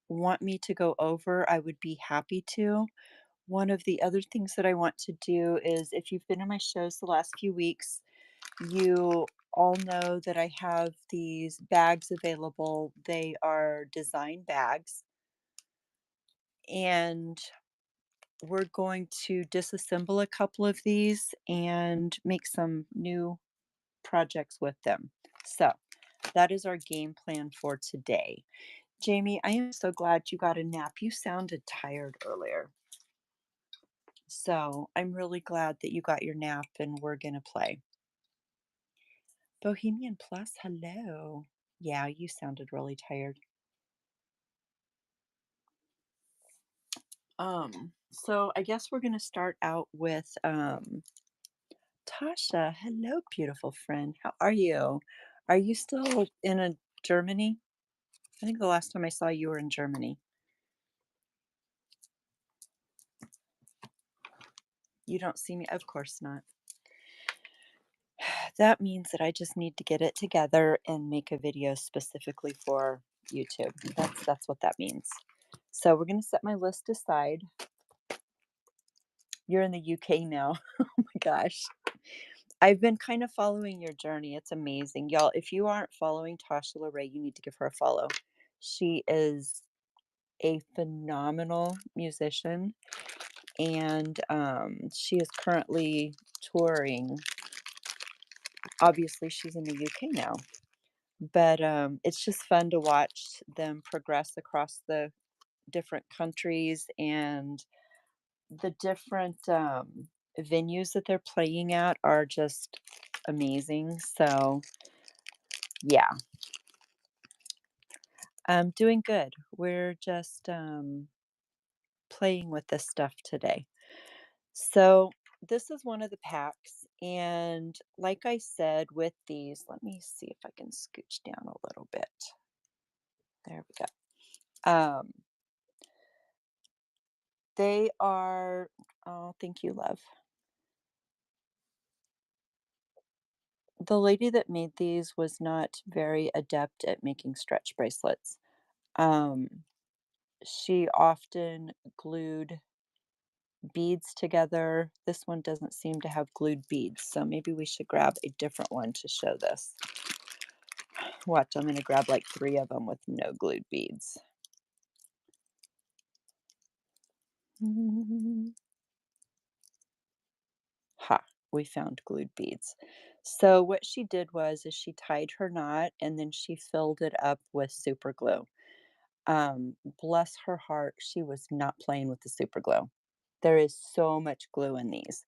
want me to go over, I would be happy to. One of the other things that I want to do is if you've been in my shows the last few weeks, you all know that I have these bags available. They are design bags, and we're going to disassemble a couple of these and make some new projects with them. So that is our game plan for today. Jamie, I am so glad you got a nap. You sounded tired earlier. So I'm really glad that you got your nap and we're going to play. Bohemian Plus, hello. Yeah, you sounded really tired. So I guess we're going to start out with Tasha. Hello, beautiful friend. How are you? Are you still in Germany? I think the last time I saw you were in Germany. You don't see me? Of course not. That means that I just need to get it together and make a video specifically for YouTube. That's what that means. So we're going to set my list aside. You're in the UK now. Oh my gosh. I've been kind of following your journey. It's amazing. Y'all, if you aren't following Tasha LeRae, you need to give her a follow. She is a phenomenal musician, and she is currently touring. Obviously, she's in the UK now, but it's just fun to watch them progress across the different countries and the different venues that they're playing at are just amazing. So, yeah, I'm doing good. We're just playing with this stuff today. So, this is one of the packs. And like I said, with these, let me see if I can scooch down a little bit. There we go. They are, oh, thank you, love. The lady that made these was not very adept at making stretch bracelets. Um, she often glued beads together. This one doesn't seem to have glued beads, so maybe we should grab a different one to show this. Watch, I'm going to grab like 3 of them with no glued beads. Ha, we found glued beads. So what she did was is she tied her knot and then she filled it up with super glue. Bless her heart, she was not playing with the super glue. There is so much glue in these.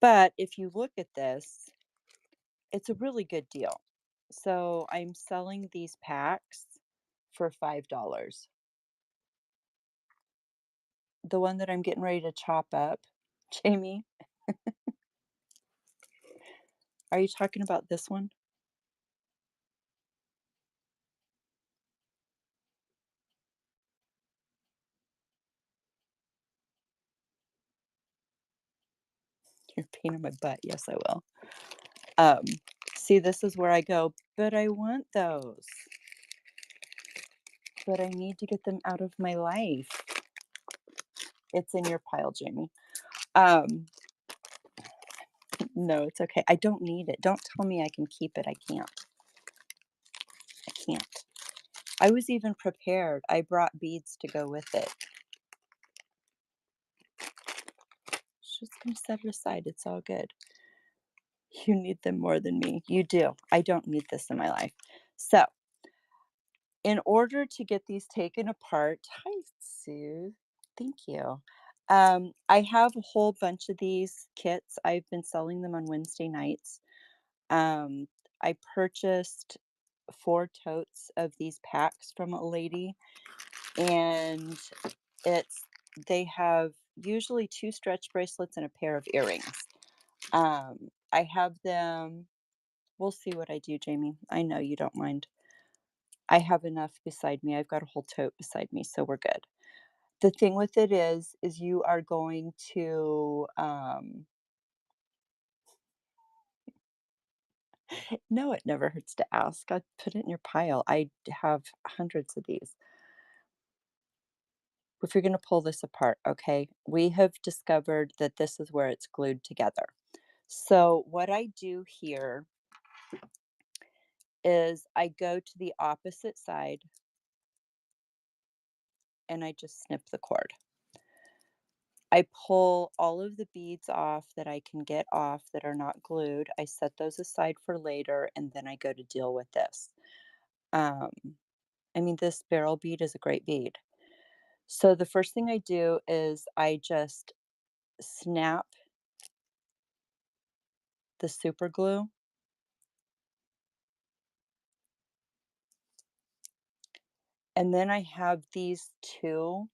But if you look at this, it's a really good deal. So I'm selling these packs for $5. The one that I'm getting ready to chop up, Jamie, are you talking about this one? You're a pain in my butt. Yes, I will. Um, See, this is where I go, but I want those. But I need to get them out of my life. It's in your pile, Jamie. Um, no, it's okay. I don't need it. Don't tell me I can keep it. I can't. I can't. I was even prepared. I brought beads to go with it. Just gonna set it aside. It's all good. You need them more than me. You do. I don't need this in my life. So, in order to get these taken apart, hi, Sue. Thank you. I have a whole bunch of these kits. I've been selling them on Wednesday nights. Um, I purchased 4 totes of these packs from a lady, and it's they have usually 2 stretch bracelets and a pair of earrings. I have them. We'll see what I do, Jamie. I know you don't mind. I have enough beside me. I've got a whole tote beside me, so we're good. The thing with it is you are going to, no, it never hurts to ask. I put it in your pile. I have hundreds of these. if you're going to pull this apart, okay, we have discovered that this is where it's glued together. So what I do here is I go to the opposite side and I just snip the cord. I pull all of the beads off that I can get off that are not glued. I set those aside for later, and then I go to deal with this. Um, I mean, this barrel bead is a great bead. So the first thing I do is I just snap the super glue, and then I have these two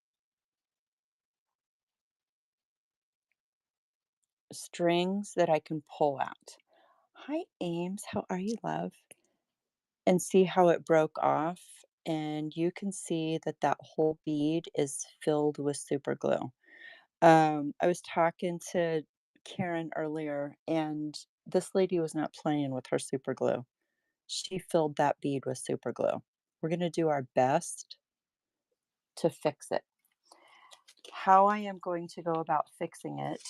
strings that I can pull out. Hi, Ames. How are you, love? And see how it broke off? And you can see that that whole bead is filled with super glue. I was talking to Karen earlier, and this lady was not playing with her super glue. She filled that bead with super glue. We're going to do our best to fix it. How I am going to go about fixing it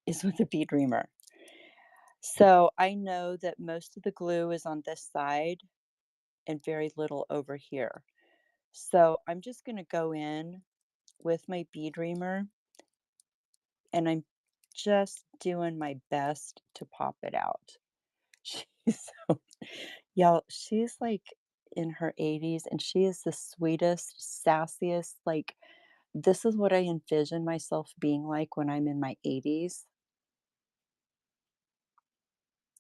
is with a bead reamer. So I know that most of the glue is on this side and very little over here. So I'm just going to go in with my bead reamer and I'm just doing my best to pop it out. She's so, y'all, she's like in her 80s and she is the sweetest, sassiest. Like, this is what I envision myself being like when I'm in my 80s.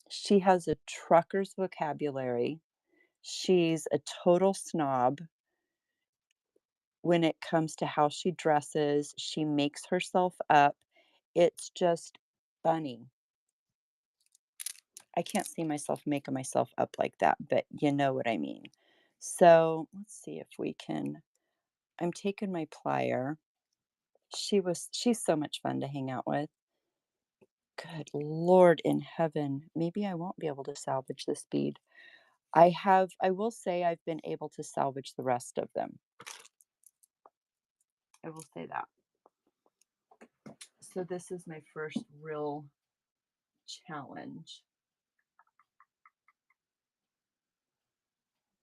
She has a trucker's vocabulary. She's a total snob when it comes to how she dresses. She makes herself up. It's just funny. I can't see myself making myself up like that, but you know what I mean. So let's see if we can. I'm taking my plier. She's so much fun to hang out with. Good Lord in heaven. Maybe I won't be able to salvage this bead. I will say I've been able to salvage the rest of them. I will say that. So this is my first real challenge.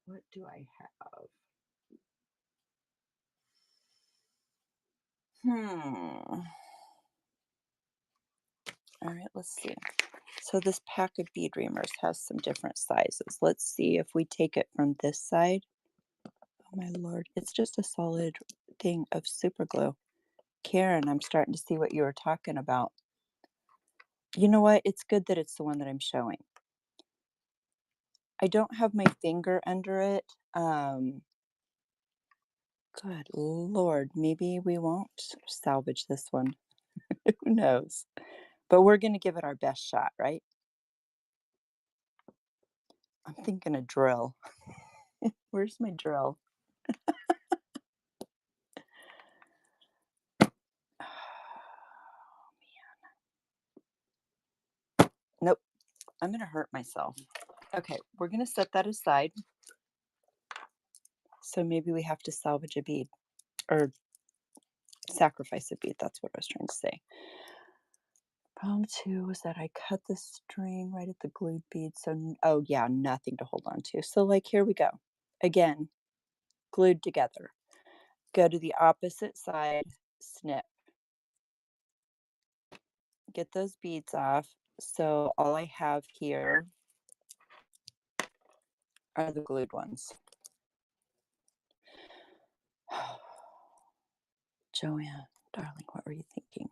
What do I have? All right, let's see. So this pack of bead reamers has some different sizes. Let's see if we take it from this side. Oh my Lord, it's just a solid thing of super glue. Karen, I'm starting to see what you were talking about. You know what? It's good that it's the one that I'm showing. I don't have my finger under it. Good Lord, maybe we won't salvage this one. Who knows? But we're going to give it our best shot, right? I'm thinking a drill. Where's my drill? Nope, I'm going to hurt myself. Okay, we're going to set that aside. So maybe we have to salvage a bead or sacrifice a bead. That's what I was trying to say. Problem two was that I cut the string right at the glued bead. So, oh yeah, nothing to hold on to. So like, here we go. Again, glued together. Go to the opposite side, snip. Get those beads off. So all I have here are the glued ones. Joanne, darling, what were you thinking?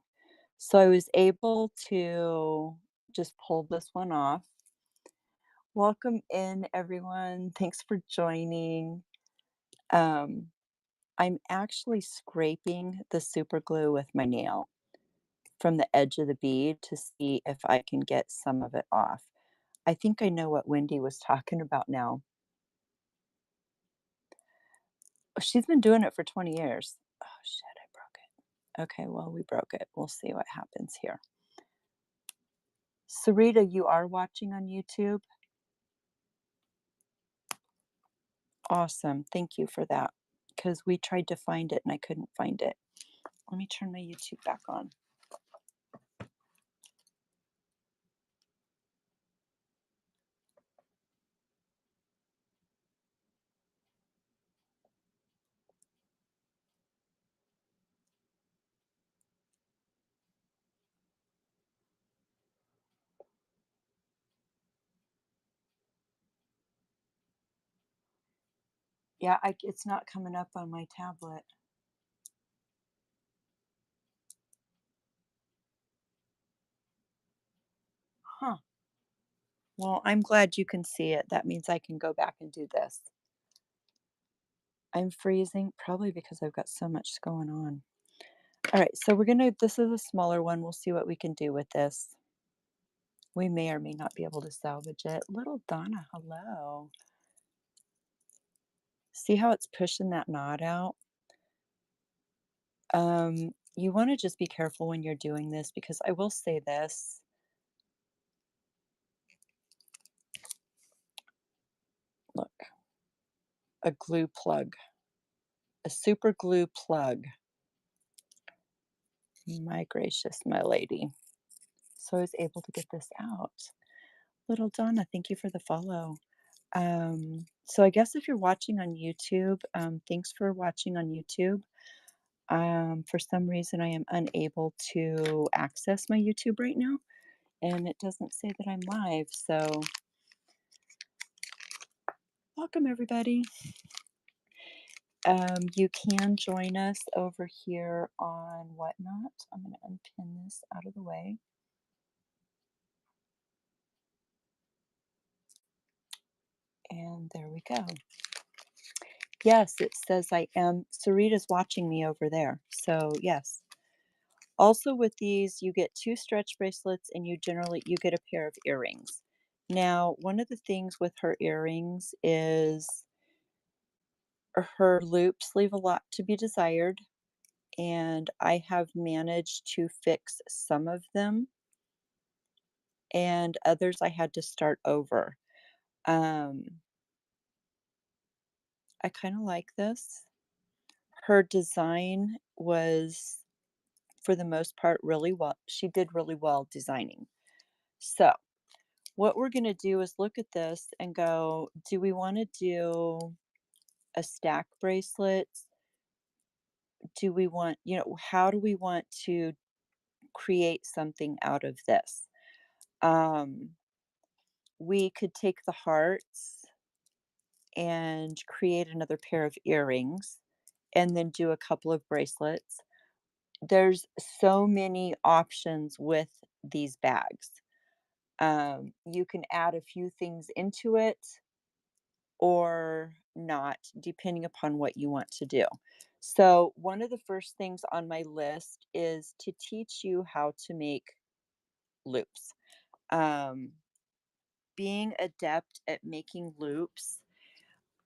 So I was able to just pull this one off. Welcome in, everyone. Thanks for joining. I'm actually scraping the super glue with my nail from the edge of the bead to see if I can get some of it off. I think I know what Wendy was talking about now. She's been doing it for 20 years. Oh, shit, I broke it. Okay, well, we broke it. We'll see what happens here. Sarita, you are watching on YouTube? Awesome. Thank you for that. because we tried to find it and I couldn't find it. Let me turn my YouTube back on. Yeah, it's not coming up on my tablet. Huh. Well, I'm glad you can see it. That means I can go back and do this. I'm freezing, probably because I've got so much going on. All right, so this is a smaller one. We'll see what we can do with this. We may or may not be able to salvage it. Little Donna, hello. See how it's pushing that knot out? You want to just be careful when you're doing this, because I will say this. Look, a glue plug, a super glue plug. My gracious, my lady. So I was able to get this out. Little Donna, thank you for the follow. So I guess if you're watching on YouTube, thanks for watching on YouTube. For some reason, I am unable to access my YouTube right now, and it doesn't say that I'm live. So welcome, everybody. You can join us over here on Whatnot. I'm going to unpin this out of the way. And there we go. Yes, it says I am. Sarita's watching me over there. So yes. Also with these, you get 2 stretch bracelets and you get a pair of earrings. Now, one of the things with her earrings is her loops leave a lot to be desired, and I have managed to fix some of them, and others I had to start over. I kind of like this. Her design was, for the most part, really well. She did really well designing. So what we're going to do is look at this and go, do we want to do a stack bracelet? Do we want, how do we want to create something out of this? We could take the hearts and create another pair of earrings and then do a couple of bracelets. There's so many options with these bags. You can add a few things into it or not, depending upon what you want to do. So one of the first things on my list is to teach you how to make loops. Being adept at making loops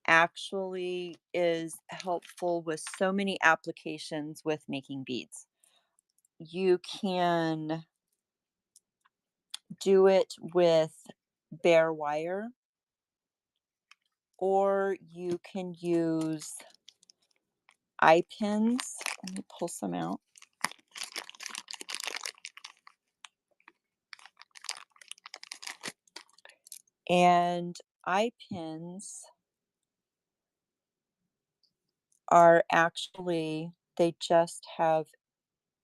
actually is helpful with so many applications with making beads. You can do it with bare wire, or you can use eye pins. Let me pull some out. And eye pins are actually, they just have,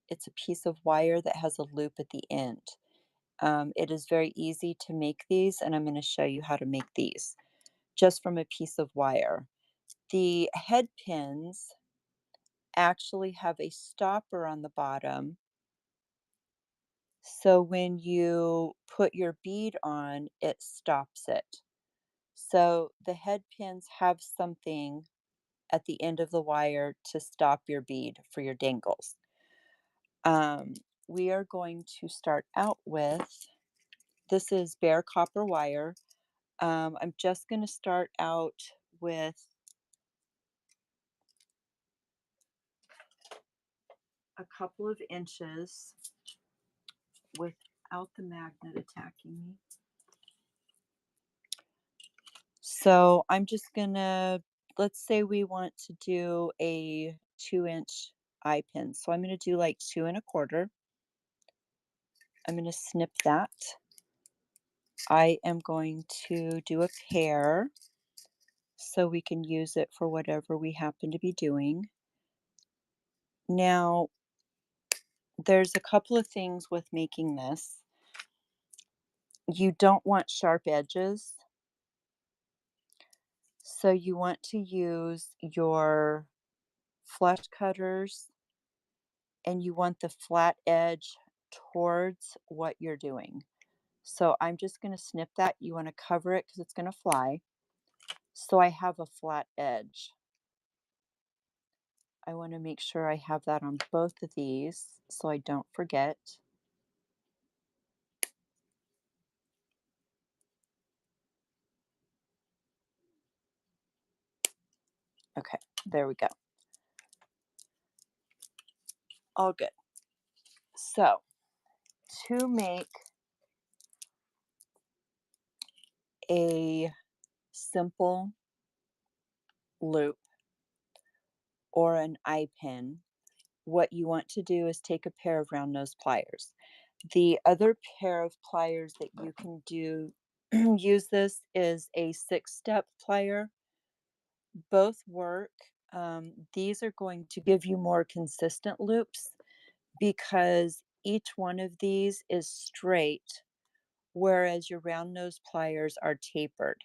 it's a piece of wire that has a loop at the end. It is very easy to make these, and I'm going to show you how to make these just from a piece of wire. The head pins actually have a stopper on the bottom. So when you put your bead on, it stops it. So the head pins have something at the end of the wire to stop your bead for your dangles. We are going to start out with, this is bare copper wire. I'm just going to start out with a couple of inches without the magnet attacking me. So I'm just going to let's say we want to do a 2-inch eye pin. So I'm going to do like 2 1/4. I'm going to snip that. I am going to do a pair so we can use it for whatever we happen to be doing. Now, there's a couple of things with making this. You don't want sharp edges, so you want to use your flush cutters and you want the flat edge towards what you're doing. So I'm just going to snip that. You want to cover it because it's going to fly. So I have a flat edge. I want to make sure I have that on both of these so I don't forget. Okay, there we go. All good. So to make a simple loop or an eye pin, what you want to do is take a pair of round nose pliers. The other pair of pliers that you can do use this is a 6-step plier. Both work. These are going to give you more consistent loops because each one of these is straight, whereas your round nose pliers are tapered.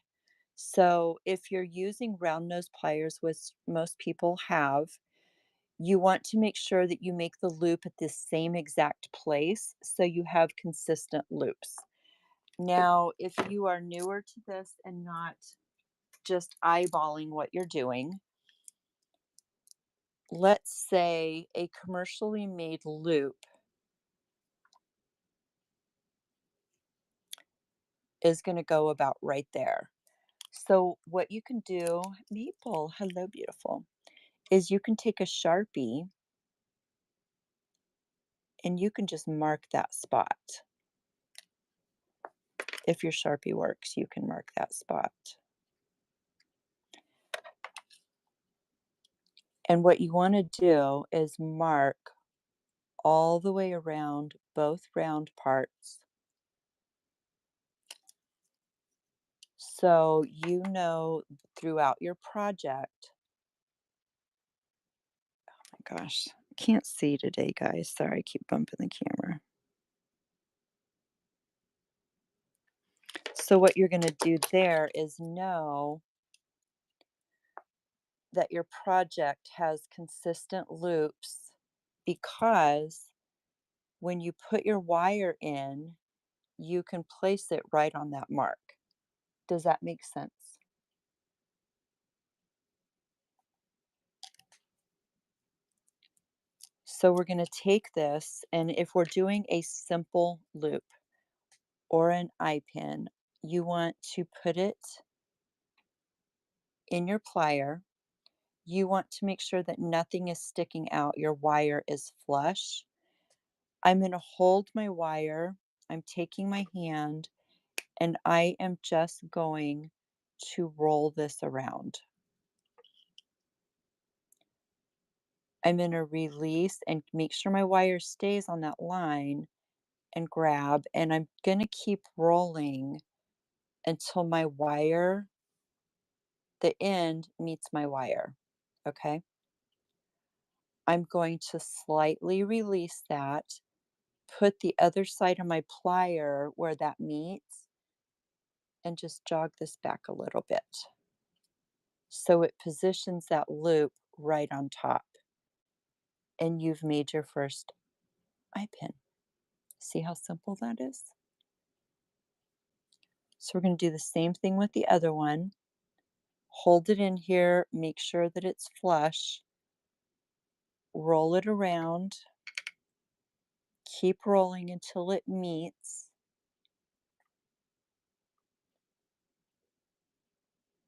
So if you're using round nose pliers, which most people have, you want to make sure that you make the loop at the same exact place so you have consistent loops. Now, if you are newer to this and not just eyeballing what you're doing, let's say a commercially made loop is going to go about right there. So what you can do, Maple, hello beautiful, is you can take a Sharpie and you can just mark that spot. If your Sharpie works, you can mark that spot. And what you want to do is mark all the way around both round parts. So you know throughout your project, oh my gosh, can't see today, guys. Sorry, I keep bumping the camera. So what you're going to do there is know that your project has consistent loops because when you put your wire in, you can place it right on that mark. Does that make sense? So we're going to take this, and if we're doing a simple loop or an eye pin, you want to put it in your plier. You want to make sure that nothing is sticking out. Your wire is flush. I'm going to hold my wire. I'm taking my hand and I am just going to roll this around. I'm going to release and make sure my wire stays on that line and grab, and I'm going to keep rolling until my wire, the end meets my wire. Okay. I'm going to slightly release that, put the other side of my plier where that meets, and just jog this back a little bit. So it positions that loop right on top. And you've made your first eye pin. See how simple that is? So we're going to do the same thing with the other one. Hold it in here, make sure that it's flush, roll it around, keep rolling until it meets,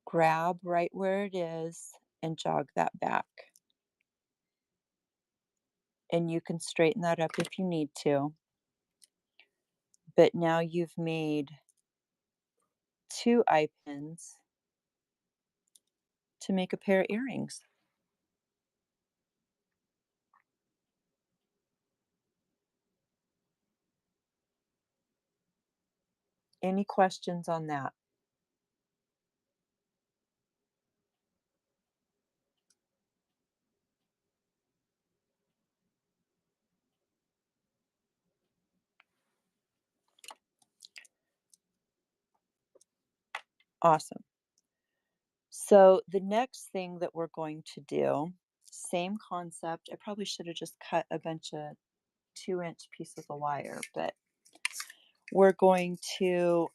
grab right where it is, and jog that back. And you can straighten that up if you need to. But now you've made 2 eye pins. to make a pair of earrings. Any questions on that? Awesome. So the next thing that we're going to do, same concept. I probably should have just cut a bunch of 2-inch pieces of wire, but we're going to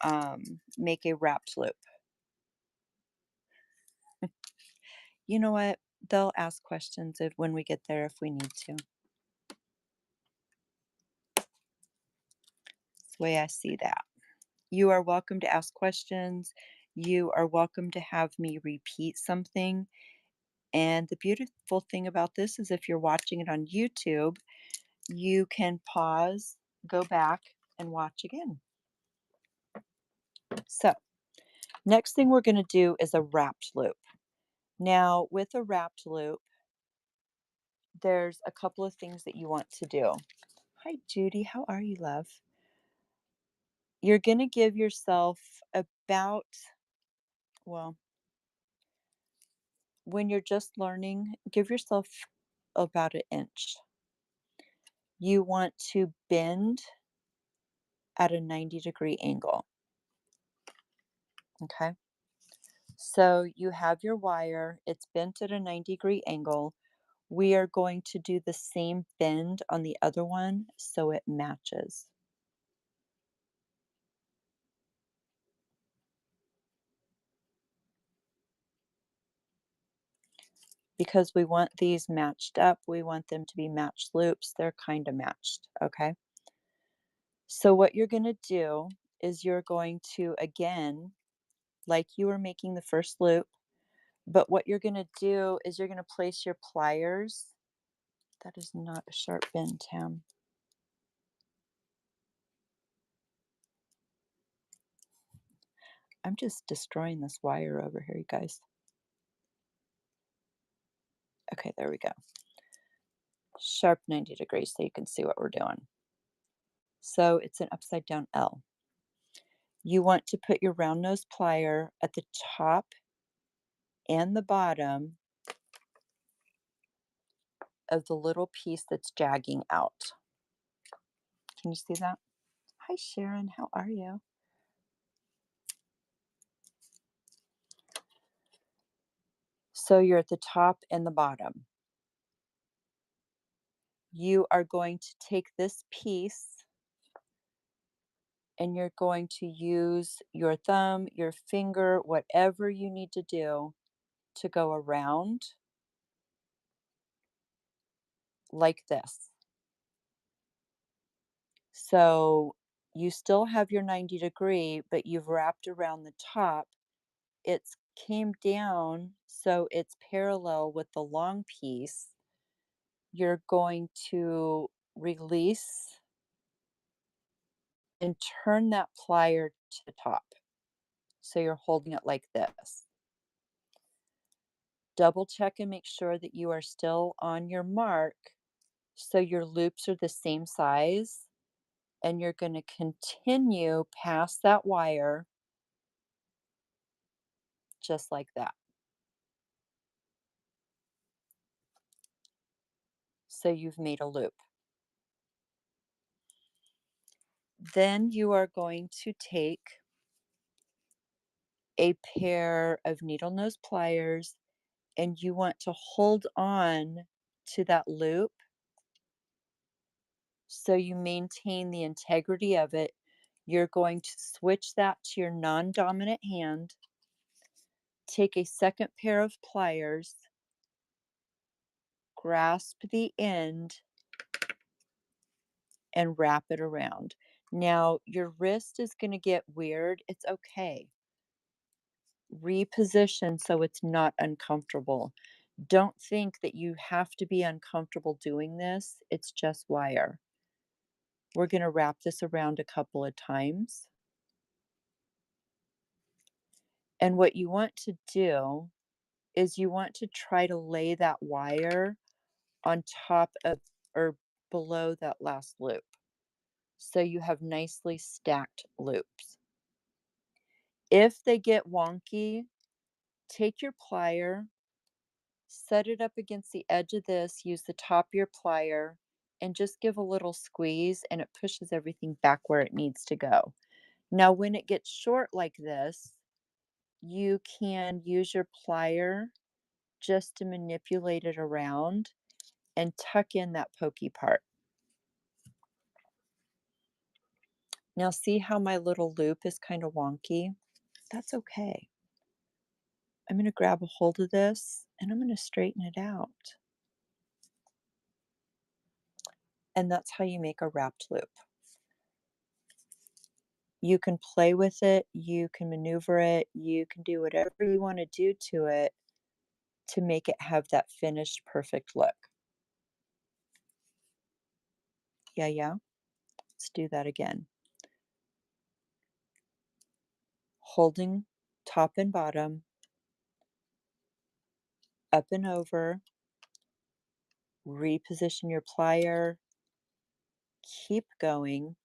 make a wrapped loop. You know what? They'll ask questions when we get there if we need to. That's the way I see that. You are welcome to ask questions. You are welcome to have me repeat something. And the beautiful thing about this is if you're watching it on YouTube, you can pause, go back, and watch again. So, next thing we're going to do is a wrapped loop. Now, with a wrapped loop, there's a couple of things that you want to do. Hi, Judy. How are you, love? You're going to give yourself about, well, when you're just learning, give yourself about an inch. You want to bend at a 90-degree angle. Okay. So you have your wire, it's bent at a 90-degree angle. We are going to do the same bend on the other one so it matches. Because we want these matched up, we want them to be matched loops. They're kind of matched, okay? So what you're going to do is you're going to, again, like you were making the first loop, but what you're going to do is you're going to place your pliers. That is not a sharp bend, Tam. I'm just destroying this wire over here, you guys. Okay, there we go. Sharp 90 degrees so you can see what we're doing. So it's an upside down L. You want to put your round nose plier at the top and the bottom of the little piece that's jagging out. Can you see that? Hi, Sharon. How are you? So you're at the top and the bottom. You are going to take this piece and you're going to use your thumb, your finger, whatever you need to do to go around like this. So you still have your 90 degree, but you've wrapped around the top. It's came down, so it's parallel with the long piece. You're going to release and turn that plier to the top. So you're holding it like this. Double check and make sure that you are still on your mark so your loops are the same size, and you're going to continue past that wire just like that. So you've made a loop. Then you are going to take a pair of needle nose pliers and you want to hold on to that loop so you maintain the integrity of it. You're going to switch that to your non-dominant hand, take a second pair of pliers, grasp the end, and wrap it around. Now, your wrist is going to get weird. It's okay. Reposition so it's not uncomfortable. Don't think that you have to be uncomfortable doing this. It's just wire. We're going to wrap this around a couple of times. And what you want to do is you want to try to lay that wire on top of or below that last loop. So you have nicely stacked loops. If they get wonky, take your plier, set it up against the edge of this, use the top of your plier, and just give a little squeeze, and it pushes everything back where it needs to go. Now, when it gets short like this, you can use your plier just to manipulate it around and tuck in that pokey part. Now, see how my little loop is kind of wonky? That's okay. I'm going to grab a hold of this and I'm going to straighten it out. And that's how you make a wrapped loop. You can play with it, you can maneuver it, you can do whatever you want to do to it to make it have that finished perfect look. Yeah. Let's do that again. Holding top and bottom, up and over, reposition your plier, keep going.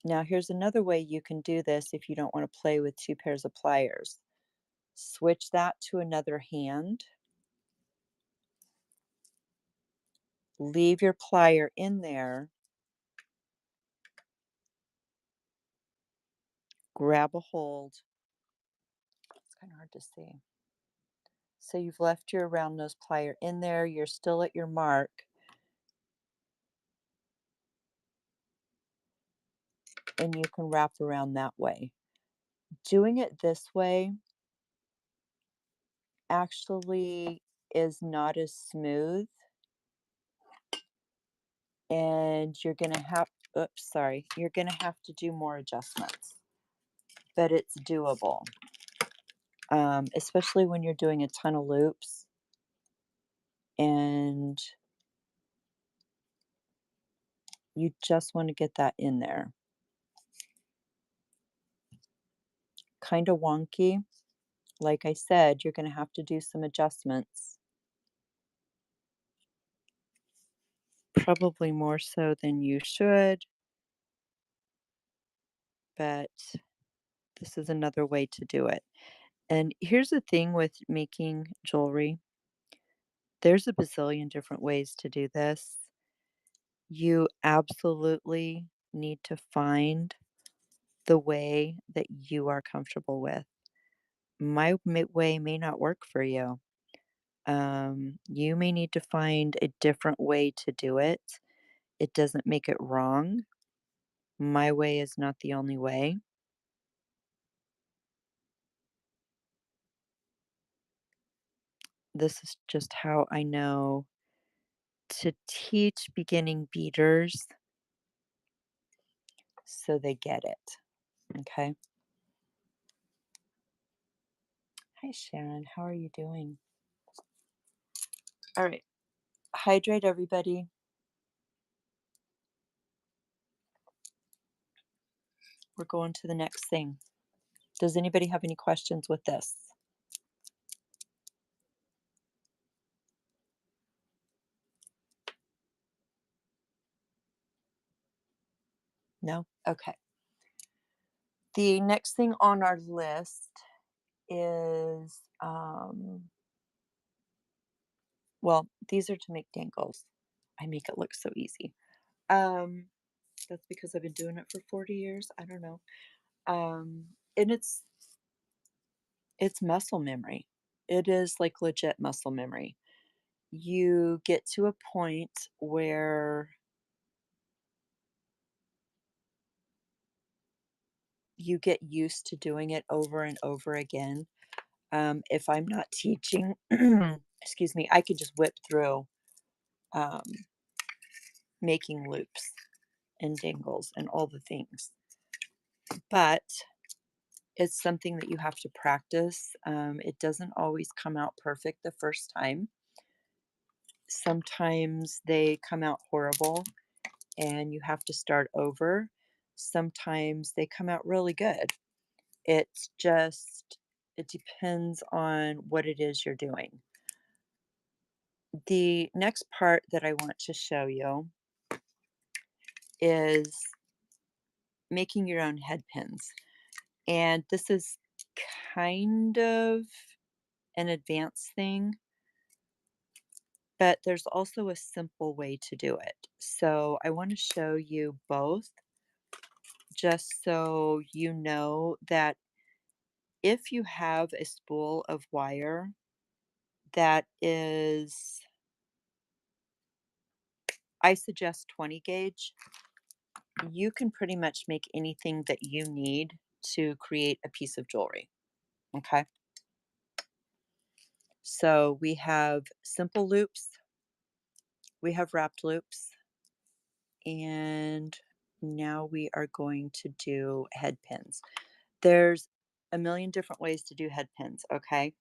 Now here's another way you can do this if you don't want to play with two pairs of pliers. Switch that to another hand. Leave your plier in there. Grab a hold. It's kind of hard to see. So you've left your round nose plier in there. You're still at your mark. And you can wrap around that way. Doing it this way actually is not as smooth. And you're going to have, you're going to have to do more adjustments. But it's doable. Especially when you're doing a ton of loops. And you just want to get that in there. Kind of wonky. Like I said, you're going to have to do some adjustments. Probably more so than you should. But this is another way to do it. And here's the thing with making jewelry. There's a bazillion different ways to do this. You absolutely need to find the way that you are comfortable with. My way may not work for you. You may need to find a different way to do it. It doesn't make it wrong. My way is not the only way. This is just how I know to teach beginning beaders so they get it. Okay. Hi, Sharon. How are you doing? All right. Hydrate, everybody. We're going to the next thing. Does anybody have any questions with this? No? Okay. The next thing on our list is, well, these are to make dangles. I make it look so easy. That's because I've been doing it for 40 years. I don't know. And it's muscle memory. It is like legit muscle memory. You get to a point where you get used to doing it over and over again. If I'm not teaching, excuse me, I could just whip through making loops and dangles and all the things. But it's something that you have to practice. It doesn't always come out perfect the first time. Sometimes they come out horrible and you have to start over. Sometimes they come out really good It depends on what it is you're doing. The next part that I want to show you is making your own head pins. And this is kind of an advanced thing, but there's also a simple way to do it. So I want to show you both just so you know that if you have a spool of wire that is, I suggest 20 gauge, you can pretty much make anything that you need to create a piece of jewelry. Okay. So we have simple loops, we have wrapped loops, and now we are going to do head pins. There's a million different ways to do head pins, okay?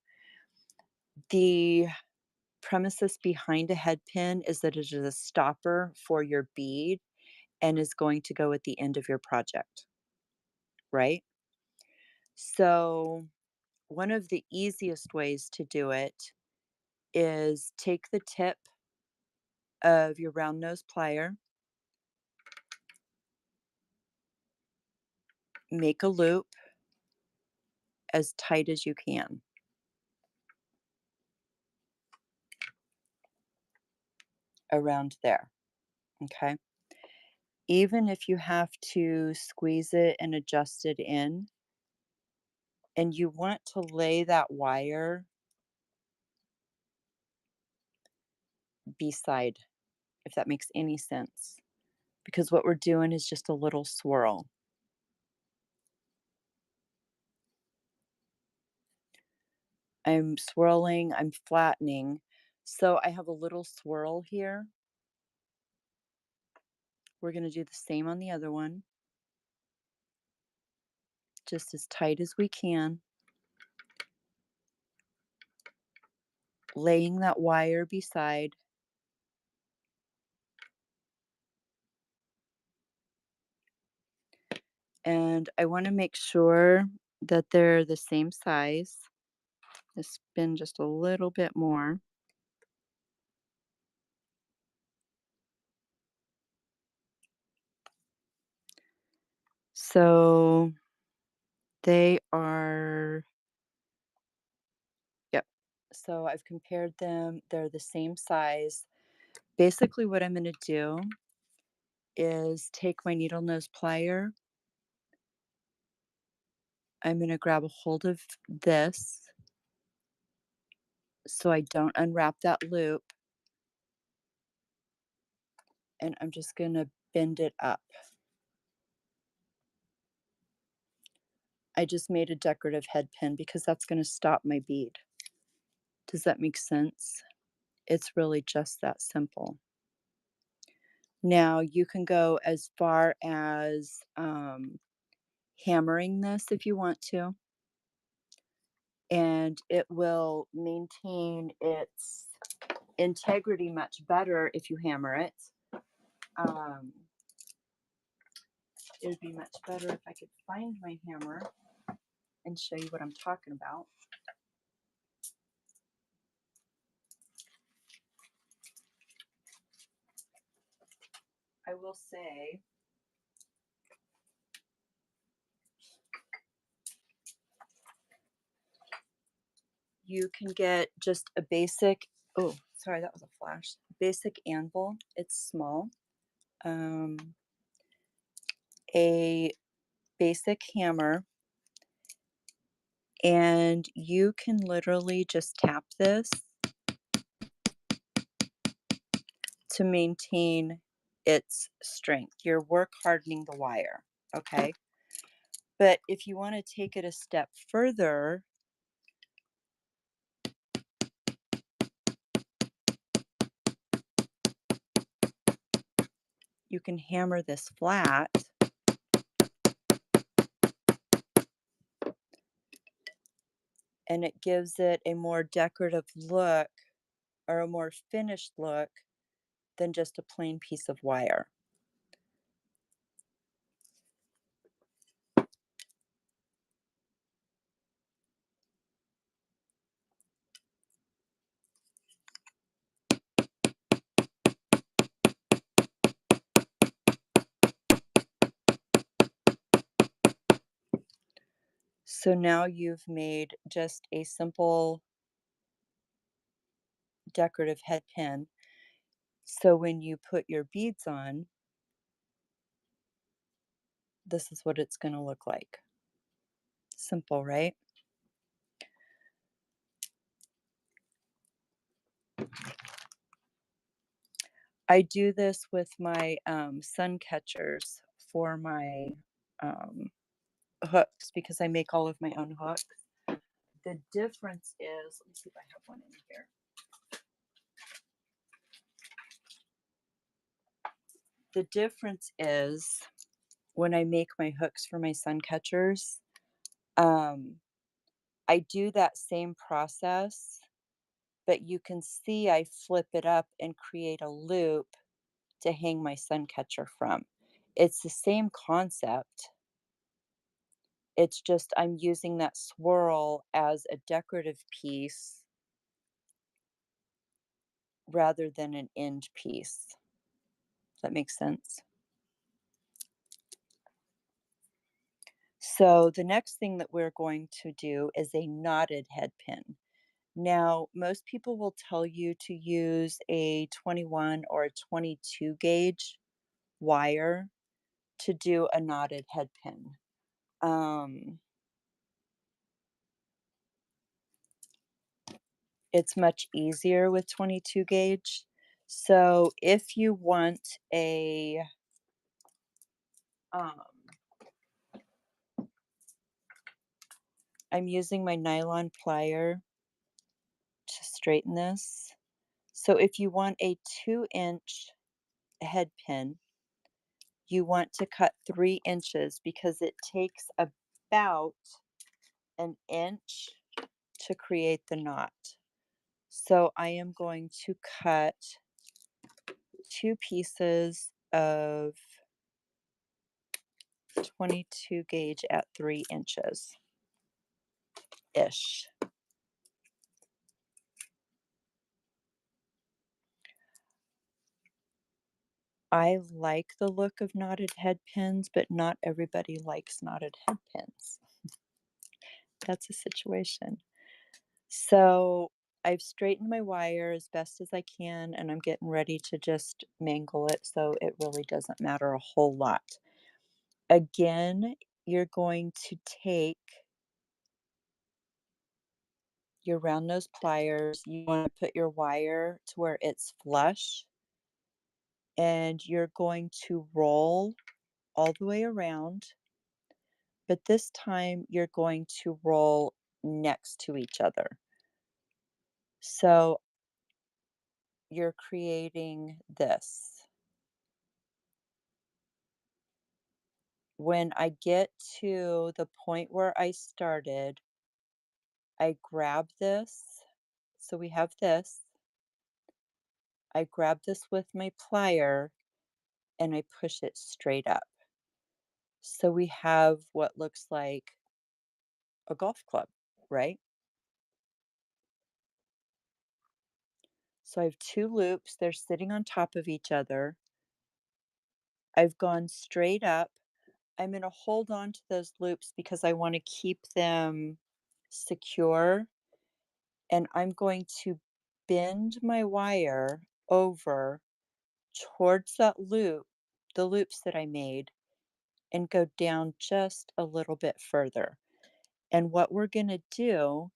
The premises behind a head pin is that it is a stopper for your bead and is going to go at the end of your project, right? So, one of the easiest ways to do it is take the tip of your round nose plier, make a loop as tight as you can around there, okay? Even if you have to squeeze it and adjust it in, and you want to lay that wire beside, if that makes any sense, because what we're doing is just a little swirl. I'm swirling, I'm flattening. So I have a little swirl here. We're going to do the same on the other one, just as tight as we can, laying that wire beside. And I want to make sure that they're the same size. I spin just a little bit more. So they are, yep. So I've compared them. They're the same size. Basically, what I'm going to do is take my needle nose plier. I'm going to grab a hold of this so I don't unwrap that loop. And I'm just going to bend it up. I just made a decorative head pin because that's going to stop my bead. Does that make sense? It's really just that simple. Now you can go as far as hammering this if you want to, and it will maintain its integrity much better if you hammer it. It would be much better if I could find my hammer and show you what I'm talking about. I will say you can get just a basic, oh, sorry, that was a flash. Basic anvil. It's small. A basic hammer, and you can literally just tap this to maintain its strength. You're work hardening the wire, okay? But if you want to take it a step further, you can hammer this flat and it gives it a more decorative look or a more finished look than just a plain piece of wire. So now you've made just a simple decorative head pin. So when you put your beads on, this is what it's going to look like. Simple, right? I do this with my sun catchers for my hooks because I make all of my own hooks. The difference is, let me see if I have one in here. The difference is when I make my hooks for my sun catchers, I do that same process, but you can see I flip it up and create a loop to hang my sun catcher from. It's the same concept. It's just I'm using that swirl as a decorative piece rather than an end piece. Does that make sense? So the next thing that we're going to do is a knotted head pin. Now, most people will tell you to use a 21 or a 22 gauge wire to do a knotted head pin. It's much easier with 22 gauge. So if you want a I'm using my nylon plier to straighten this. So if you want a 2-inch head pin, you want to cut 3 inches because it takes about an inch to create the knot. So I am going to cut 2 pieces of 22 gauge at 3 inches ish. I like the look of knotted head pins, but not everybody likes knotted head pins. That's a situation. So I've straightened my wire as best as I can, and I'm getting ready to just mangle it so it really doesn't matter a whole lot. Again, you're going to take your round nose pliers. You want to put your wire to where it's flush, and you're going to roll all the way around, but this time you're going to roll next to each other. So you're creating this. When I get to the point where I started, I grab this. So we have this. I grab this with my plier and I push it straight up. So we have what looks like a golf club, right? So I have 2 loops. They're sitting on top of each other. I've gone straight up. I'm going to hold on to those loops because I want to keep them secure. And I'm going to bend my wire over towards that loop, the loops that I made, and go down just a little bit further. And what we're going to do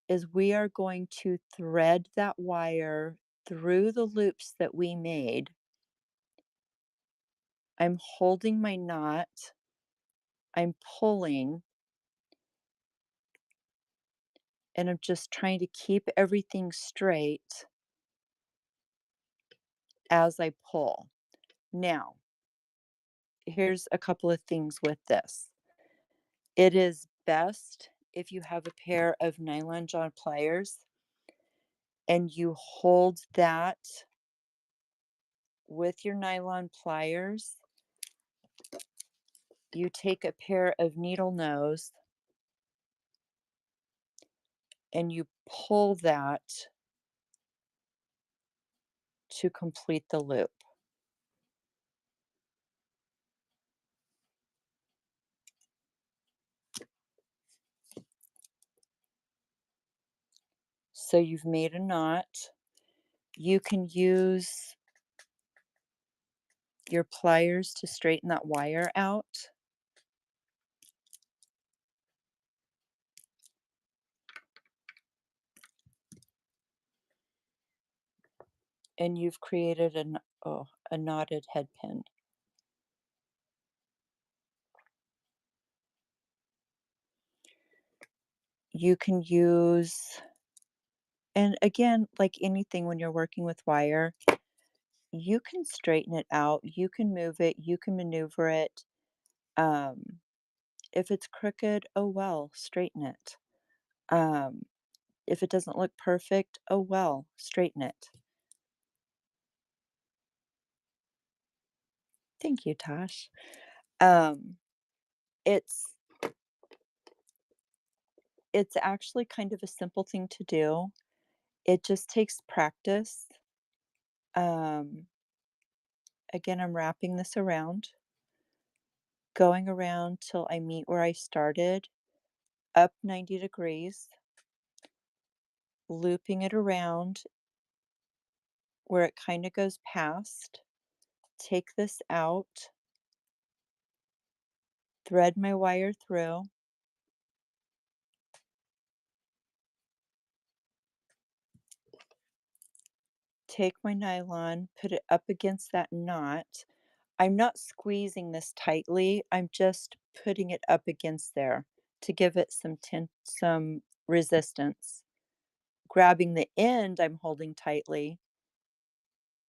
is we are going to thread that wire through the loops that we made. I'm holding my knot, I'm pulling, and I'm just trying to keep everything straight as I pull. Now, here's a couple of things with this. It is best if you have a pair of nylon jaw pliers and you hold that with your nylon pliers. You take a pair of needle nose and you pull that to complete the loop. So you've made a knot. You can use your pliers to straighten that wire out. And you've created a knotted head pin. You can use, and again, like anything when you're working with wire, you can straighten it out, you can move it, you can maneuver it. If it's crooked, oh well, straighten it. Um, if it doesn't look perfect, oh well, straighten it. Thank you, Tosh. Um, it's it's actually kind of a simple thing to do. It just takes practice. Um, again, I'm wrapping this around, going around till I meet where I started, up 90 degrees, looping it around where it kind of goes past. Take this out, thread my wire through, take my nylon, put it up against that knot. I'm not squeezing this tightly, I'm just putting it up against there to give it some resistance. Grabbing the end, I'm holding tightly,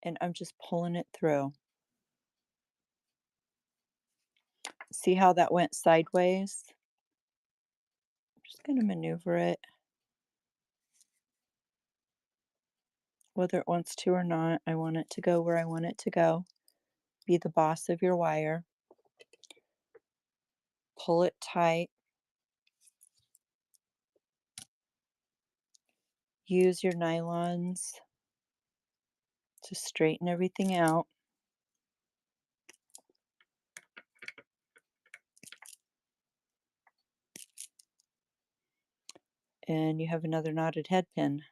and I'm just pulling it through. See how that went sideways? I'm just going to maneuver it, whether it wants to or not. I want it to go where I want it to go. Be the boss of your wire. Pull it tight. Use your nylons to straighten everything out. And you have another knotted head pin.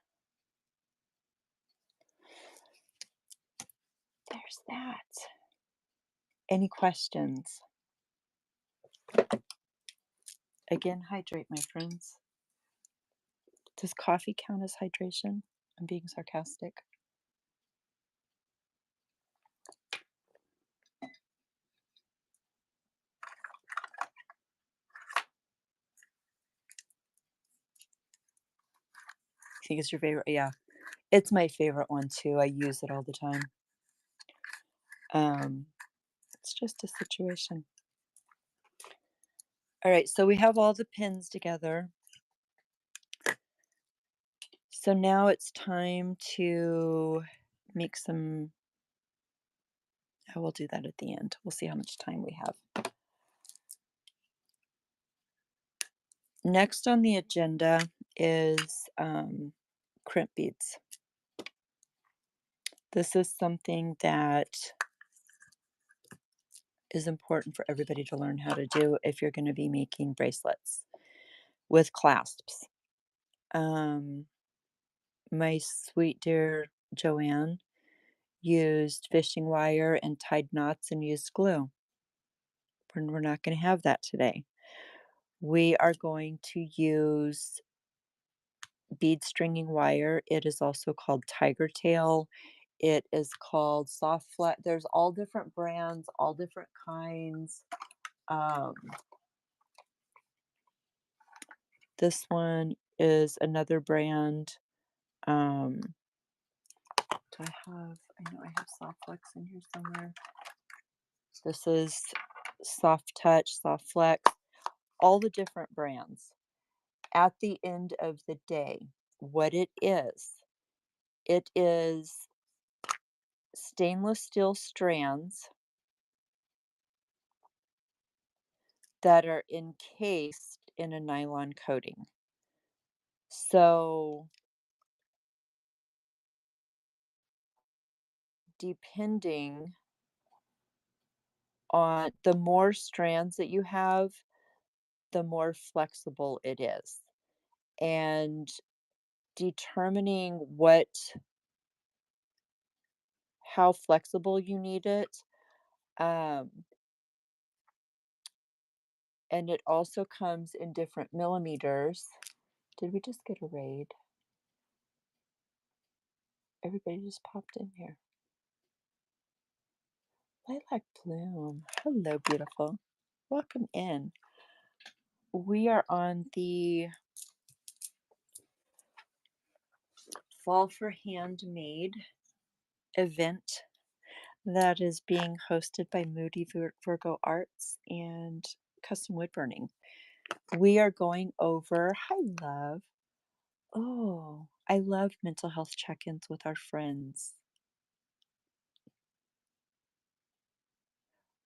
There's that. Any questions? Again, hydrate, my friends. Does coffee count as hydration? I'm being sarcastic. I think it's your favorite. Yeah, it's my favorite one too. I use it all the time. It's just a situation. All right, so we have all the pins together. So now it's time to make some. I will do that at the end. We'll see how much time we have. Next on the agenda is crimp beads. This is something that is important for everybody to learn how to do if you're going to be making bracelets with clasps. My sweet dear Joanne used fishing wire and tied knots and used glue. We're not going to have that today. We are going to use bead stringing wire. It is also called tiger tail. It is called soft flat. There's all different brands, all different kinds. This one is another brand. Do I know I have soft flex in here somewhere. This is soft touch, soft flex, all the different brands. At the end of the day, what it is stainless steel strands that are encased in a nylon coating. So depending on the more strands that you have, the more flexible it is. And determining how flexible you need it. Um, and it also comes in different millimeters. Did we just get a raid? Everybody just popped in here. Lilac Bloom. Hello, beautiful. Welcome in. We are on the Fall for Handmade event that is being hosted by Moody Virgo Arts and Custom Wood Burning. We are going over, hi, love. Oh, I love mental health check ins with our friends.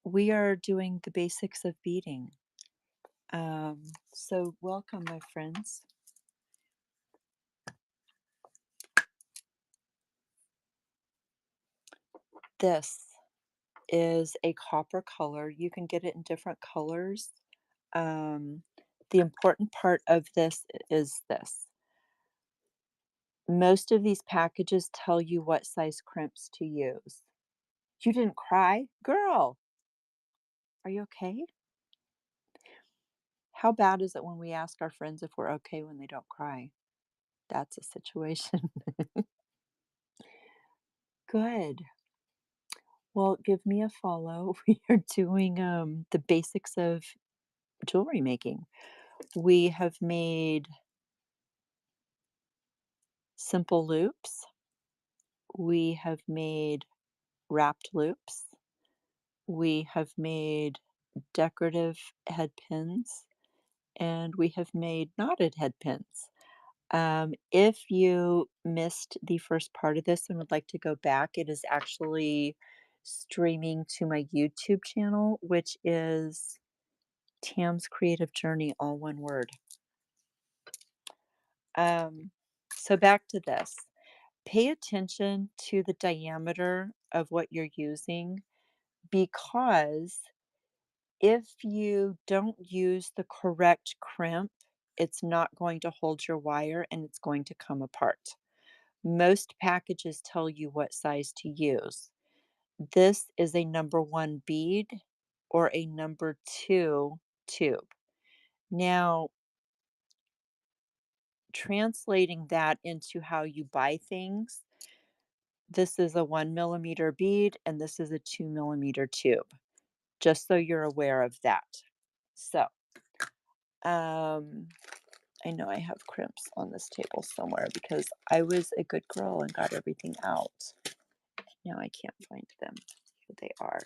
We are doing the basics of beading. So, welcome, my friends. This is a copper color. You can get it in different colors. The important part of this is this. Most of these packages tell you what size crimps to use. You didn't cry? Girl, are you okay? How bad is it when we ask our friends if we're okay when they don't cry? That's a situation. Good. Well, give me a follow. We are doing the basics of jewelry making. We have made simple loops. We have made wrapped loops. We have made decorative head pins, and we have made knotted head pins. If you missed the first part of this and would like to go back, it is actually streaming to my YouTube channel, which is Tam's Creative Journey, all one word. So back to this. Pay attention to the diameter of what you're using, because if you don't use the correct crimp, it's not going to hold your wire and it's going to come apart. Most packages tell you what size to use. This is a number 1 bead or a number 2 tube. Now, translating that into how you buy things, this is a 1 millimeter bead and this is a 2 millimeter tube, just so you're aware of that. So, I know I have crimps on this table somewhere because I was a good girl and got everything out. Now I can't find them. Here they are.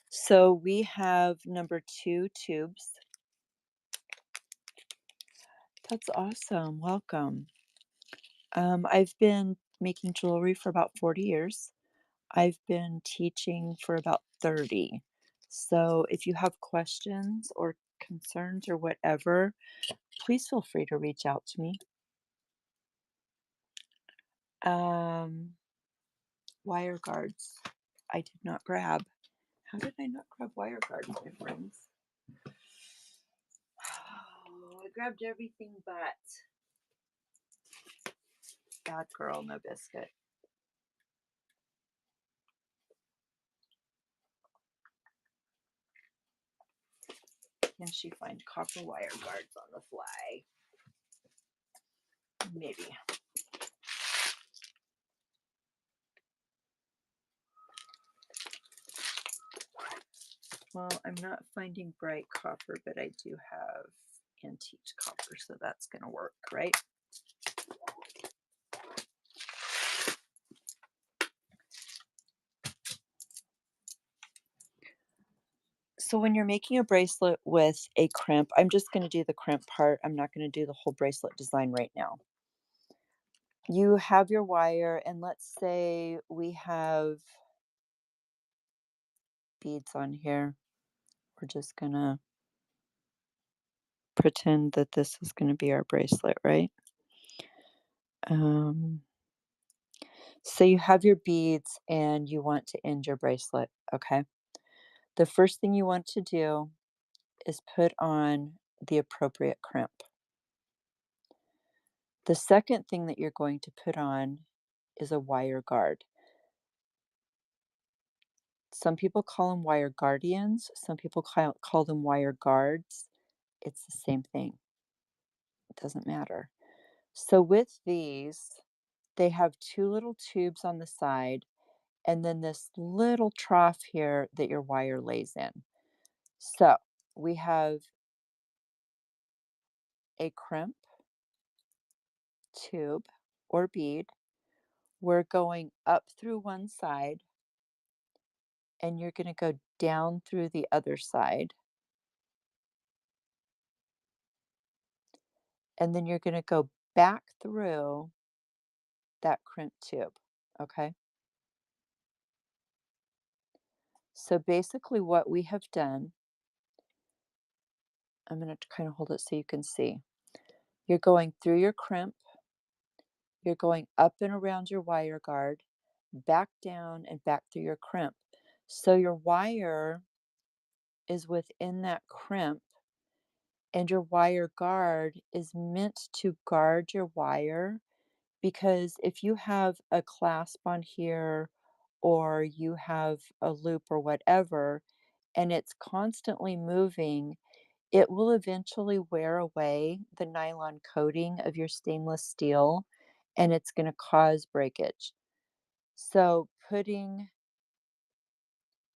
So we have number 2 tubes. That's awesome. Welcome. I've been making jewelry for about 40 years. I've been teaching for about 30. So if you have questions or concerns or whatever, please feel free to reach out to me. Wire guards. I did not grab. How did I not grab wire guards, my friends? Oh, I grabbed everything but bad girl, no biscuit. Can she find copper wire guards on the fly? Maybe. Well, I'm not finding bright copper, but I do have antique copper, so that's going to work, right? So when you're making a bracelet with a crimp, I'm just going to do the crimp part. I'm not going to do the whole bracelet design right now. You have your wire, and let's say we have beads on here. We're just going to pretend that this is going to be our bracelet, right? So you have your beads and you want to end your bracelet, okay? The first thing you want to do is put on the appropriate crimp. The second thing that you're going to put on is a wire guard. Some people call them wire guardians, some people call them wire guards. It's the same thing. It doesn't matter. So with these, they have two little tubes on the side and then this little trough here that your wire lays in. So we have a crimp tube or bead. We're going up through one side and you're going to go down through the other side. And then you're going to go back through that crimp tube. Okay. So basically what we have done, I'm going to kind of hold it so you can see. You're going through your crimp, you're going up and around your wire guard, back down and back through your crimp. So your wire is within that crimp and your wire guard is meant to guard your wire, because if you have a clasp on here or you have a loop or whatever and it's constantly moving, it will eventually wear away the nylon coating of your stainless steel and it's going to cause breakage. So putting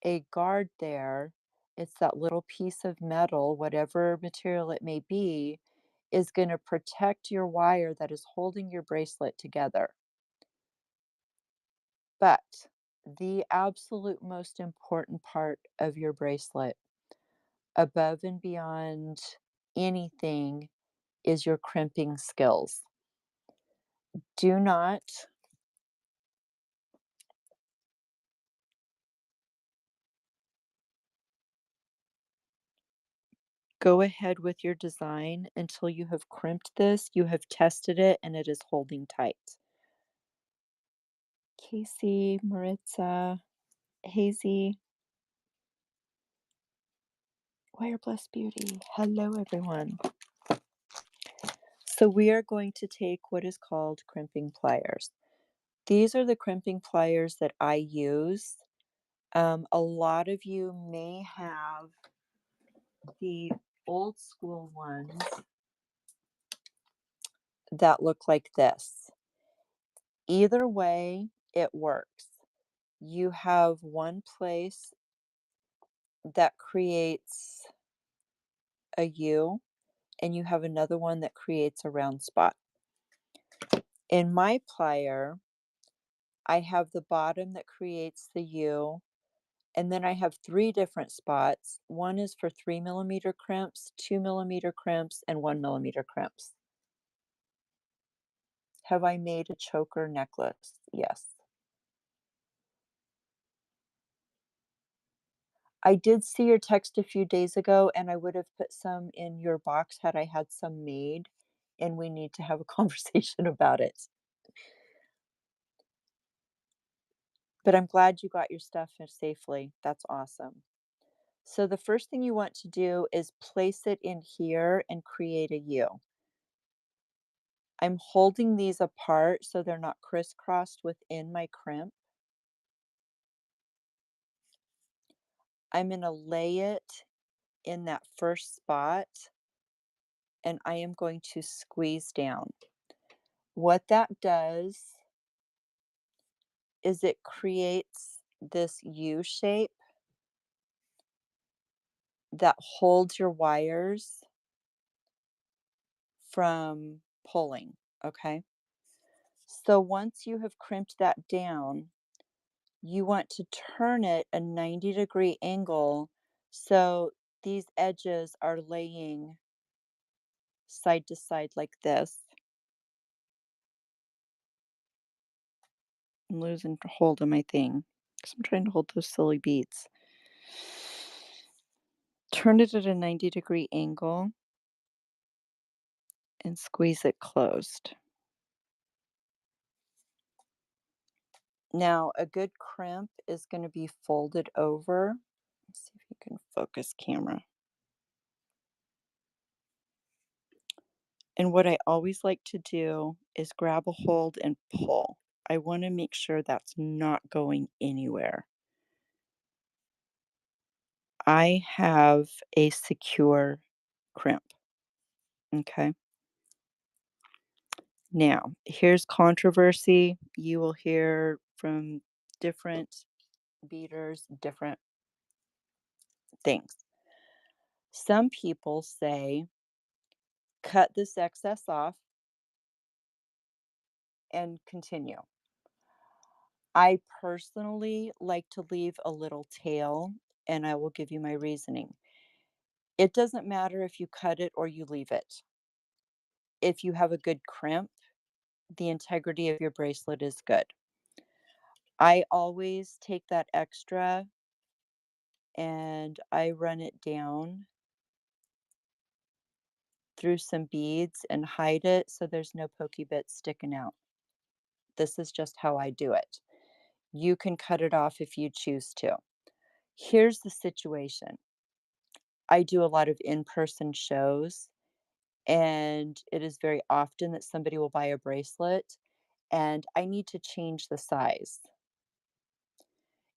a guard there, it's that little piece of metal, whatever material it may be, is going to protect your wire that is holding your bracelet together. But the absolute most important part of your bracelet, above and beyond anything, is your crimping skills. Do not go ahead with your design until you have crimped this, you have tested it, and it is holding tight. Casey, Maritza, Hazy, Wire Bless Beauty. Hello, everyone. So we are going to take what is called crimping pliers. These are the crimping pliers that I use. A lot of you may have the old school ones that look like this. Either way, it works. You have one place that creates a U, and you have another one that creates a round spot. In my plier, I have the bottom that creates the U, and then I have 3 different spots. One is for 3mm crimps, 2mm crimps, and 1mm crimps. Have I made a choker necklace? Yes. I did see your text a few days ago, and I would have put some in your box had I had some made, and we need to have a conversation about it. But I'm glad you got your stuff in safely. That's awesome. So the first thing you want to do is place it in here and create a U. I'm holding these apart so they're not crisscrossed within my crimp. I'm going to lay it in that first spot and I am going to squeeze down. What that does is it creates this U shape that holds your wires from pulling, okay? So once you have crimped that down, you want to turn it a 90-degree angle so these edges are laying side to side like this. I'm losing hold of my thing because I'm trying to hold those silly beads. Turn it at a 90-degree angle and squeeze it closed. Now, a good crimp is going to be folded over. Let's see if you can focus camera. And what I always like to do is grab a hold and pull. I want to make sure that's not going anywhere. I have a secure crimp. Okay. Now, here's controversy. You will hear from different beaters, different things. Some people say, cut this excess off and continue. I personally like to leave a little tail, and I will give you my reasoning. It doesn't matter if you cut it or you leave it. If you have a good crimp, the integrity of your bracelet is good. I always take that extra and I run it down through some beads and hide it so there's no pokey bits sticking out. This is just how I do it. You can cut it off if you choose to. Here's the situation. I do a lot of in-person shows, and it is very often that somebody will buy a bracelet and I need to change the size.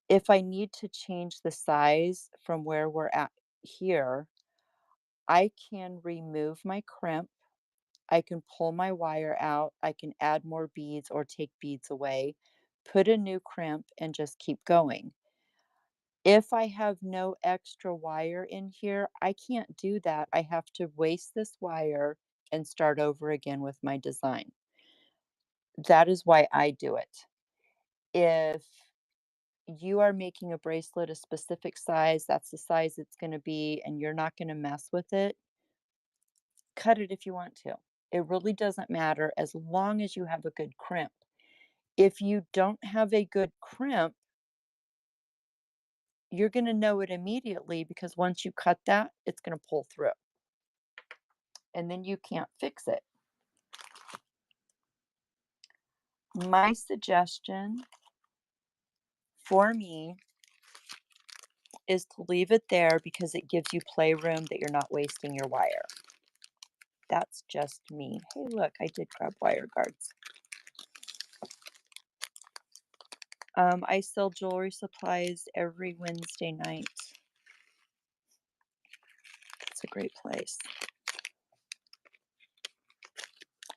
If I need to change the size from where we're at here, I can remove my crimp. I can pull my wire out. I can add more beads or take beads away, put a new crimp, and just keep going. If I have no extra wire in here, I can't do that. I have to waste this wire and start over again with my design. That is why I do it. If you are making a bracelet a specific size, that's the size it's going to be, and you're not going to mess with it, cut it if you want to. It really doesn't matter as long as you have a good crimp. If you don't have a good crimp, you're going to know it immediately because once you cut that, it's going to pull through. And then you can't fix it. My suggestion for me is to leave it there because it gives you playroom that you're not wasting your wire. That's just me. Hey, look, I did grab wire guards. I sell jewelry supplies every Wednesday night. It's a great place.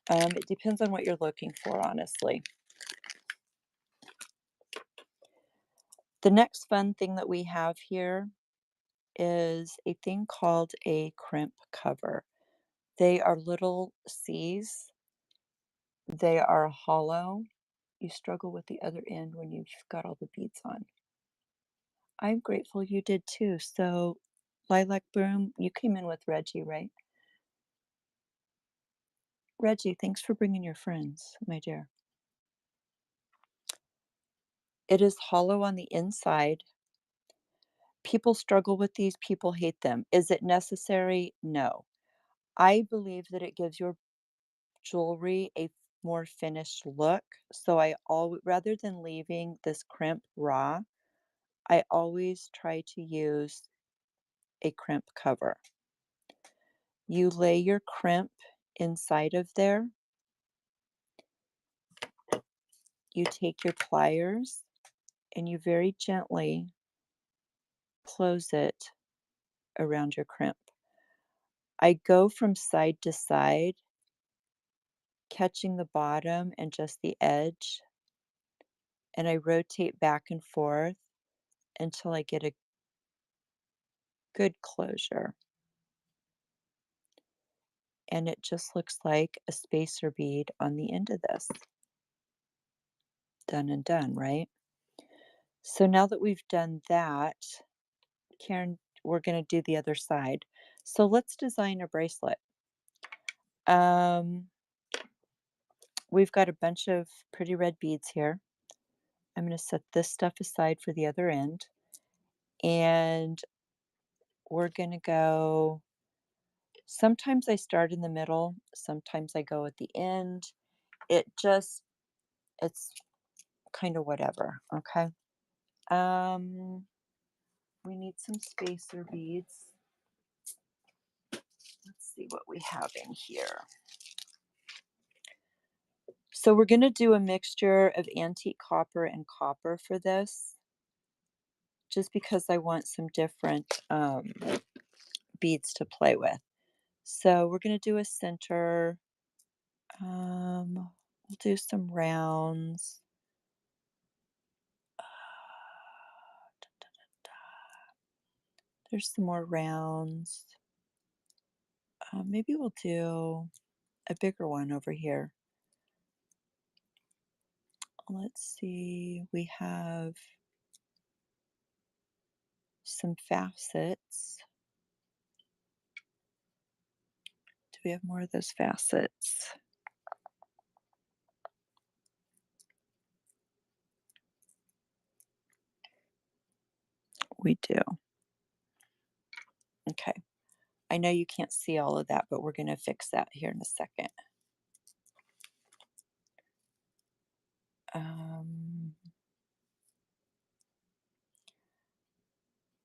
It depends on what you're looking for, honestly. The next fun thing that we have here is a thing called a crimp cover. They are little C's. They are hollow. You struggle with the other end when you've got all the beads on. I'm grateful you did too. So, Lilac Bloom, you came in with Reggie, right? Reggie, thanks for bringing your friends, my dear. It is hollow on the inside. People struggle with these, people hate them. Is it necessary? No. I believe that it gives your jewelry a more finished look. So I always, rather than leaving this crimp raw, I always try to use a crimp cover. You lay your crimp inside of there. You take your pliers and you very gently close it around your crimp. I go from side to side, catching the bottom and just the edge, and I rotate back and forth until I get a good closure. And it just looks like a spacer bead on the end of this. Done and done, right? So now that we've done that, Karen, we're going to do the other side. So let's design a bracelet. We've got a bunch of pretty red beads here. I'm going to set this stuff aside for the other end. And we're going to go, sometimes I start in the middle, sometimes I go at the end. It's kind of whatever, okay? We need some spacer beads. Let's see what we have in here. So we're gonna do a mixture of antique copper and copper for this, just because I want some different, beads to play with. So we're gonna do a center, we'll do some rounds. There's some more rounds. Maybe we'll do a bigger one over here. Let's see, we have some facets. Do we have more of those facets? We do. Okay. I know you can't see all of that, but we're going to fix that here in a second. Um,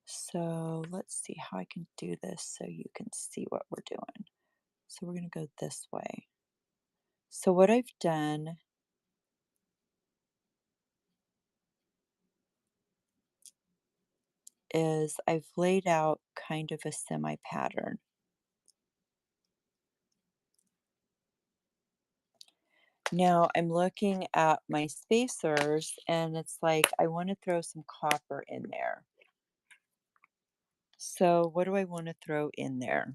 so let's see how I can do this so you can see what we're doing. So we're going to go this way. So what I've done is I've laid out kind of a semi pattern. Now I'm looking at my spacers and it's like I want to throw some copper in there. So what do I want to throw in there?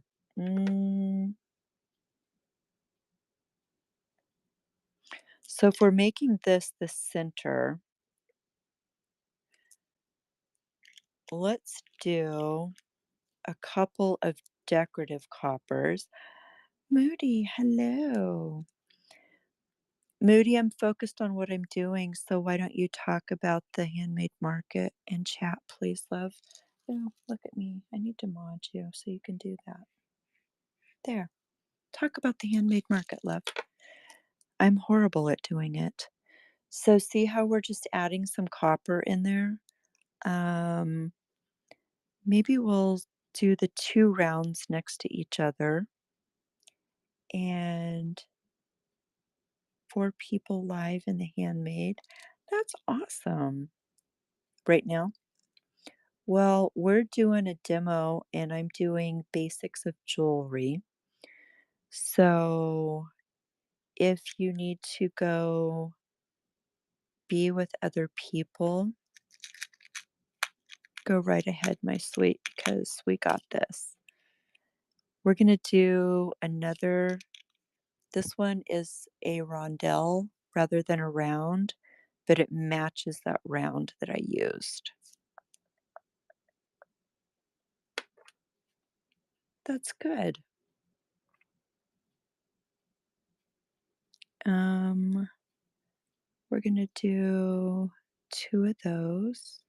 So if we're making this the center, let's do a couple of decorative coppers. Moody, hello. Moody, I'm focused on what I'm doing, so why don't you talk about the handmade market in chat, please, love? Oh, look at me. I need to mod you so you can do that. There. Talk about the handmade market, love. I'm horrible at doing it. So see how we're just adding some copper in there? Maybe we'll do the two rounds next to each other. And 4 people live in the handmade. That's awesome. Right now? Well, we're doing a demo and I'm doing basics of jewelry. So if you need to go be with other people, go right ahead, my sweet, because we got this. We're going to do another. This one is a rondelle rather than a round, but it matches that round that I used. That's good. We're gonna do 2 of those.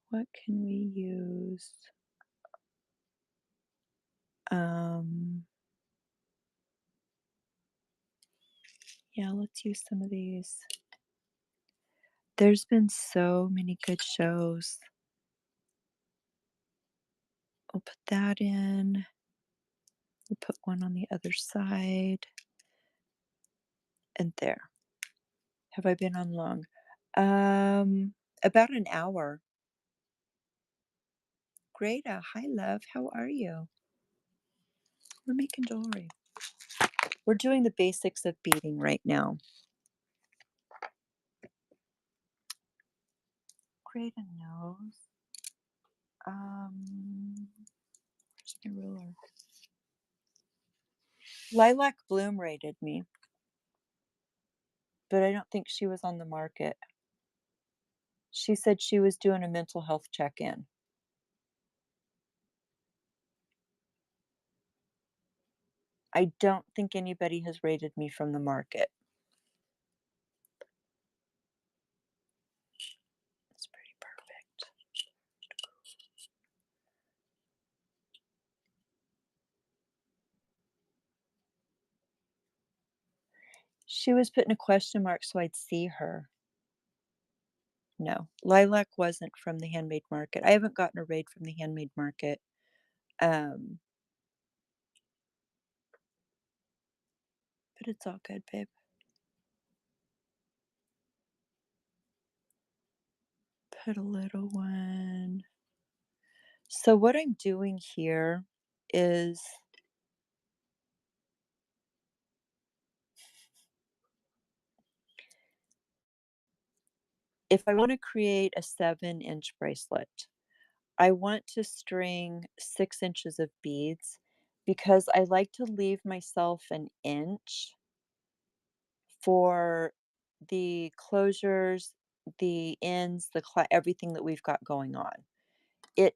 What can we use? Yeah, let's use some of these. There's been so many good shows. We'll put that in. We'll put one on the other side. And there. Have I been on long? About an hour. Greta, hi love, how are you? We're making jewelry. We're doing the basics of beading right now. Greta knows. Where's my ruler? Lilac Bloom rated me, but I don't think she was on the market. She said she was doing a mental health check-in. I don't think anybody has rated me from the market. It's pretty perfect. She was putting a question mark so I'd see her. No, Lilac wasn't from the handmade market. I haven't gotten a raid from the handmade market. But it's all good, babe. put a little one. So what I'm doing here is if I want to create a 7-inch bracelet, I want to string 6 inches of beads because I like to leave myself an inch for the closures, the ends, everything that we've got going on. It,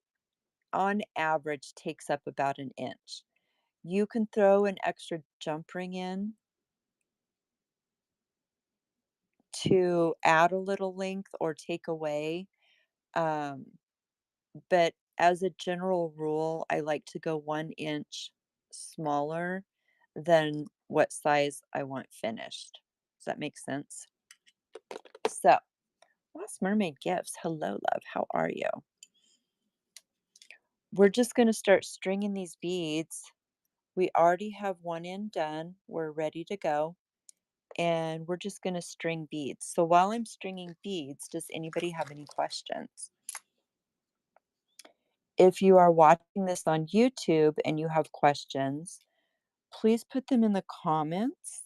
on average, takes up about an inch. You can throw an extra jump ring in to add a little length or take away. Um, but as a general rule, I like to go 1 inch smaller than what size I want finished. Does that make sense? So, Lost Mermaid Gifts. Hello, love. How are you? We're just going to start stringing these beads. We already have one end done. We're ready to go. And we're just going to string beads. So while I'm stringing beads, does anybody have any questions? If you are watching this on YouTube and you have questions, please put them in the comments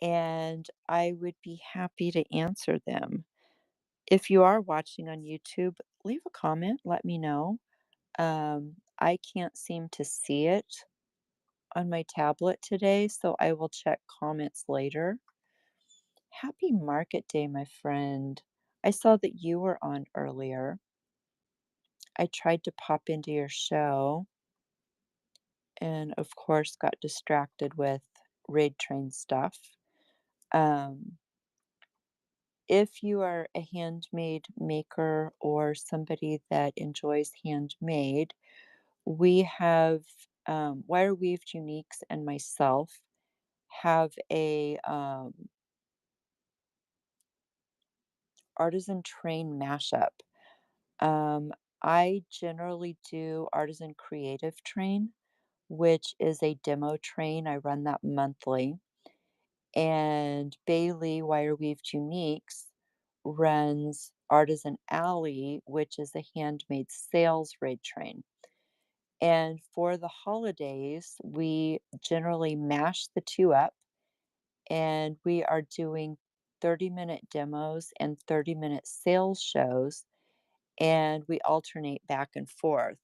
and I would be happy to answer them. If you are watching on YouTube, leave a comment, let me know. I can't seem to see it on my tablet today, so I will check comments later. Happy Market Day, my friend. I saw that you were on earlier. I tried to pop into your show and, of course, got distracted with raid train stuff. Um, if you are a handmade maker or somebody that enjoys handmade, we have Wire Weaved Uniques and myself have a artisan train mashup. Um, I generally do artisan creative train, which is a demo train. I run that monthly. And Bailey Wire Weaved Uniques runs Artisan Alley, which is a handmade sales raid train. And for the holidays, we generally mash the two up and we are doing 30-minute demos and 30-minute sales shows, and we alternate back and forth.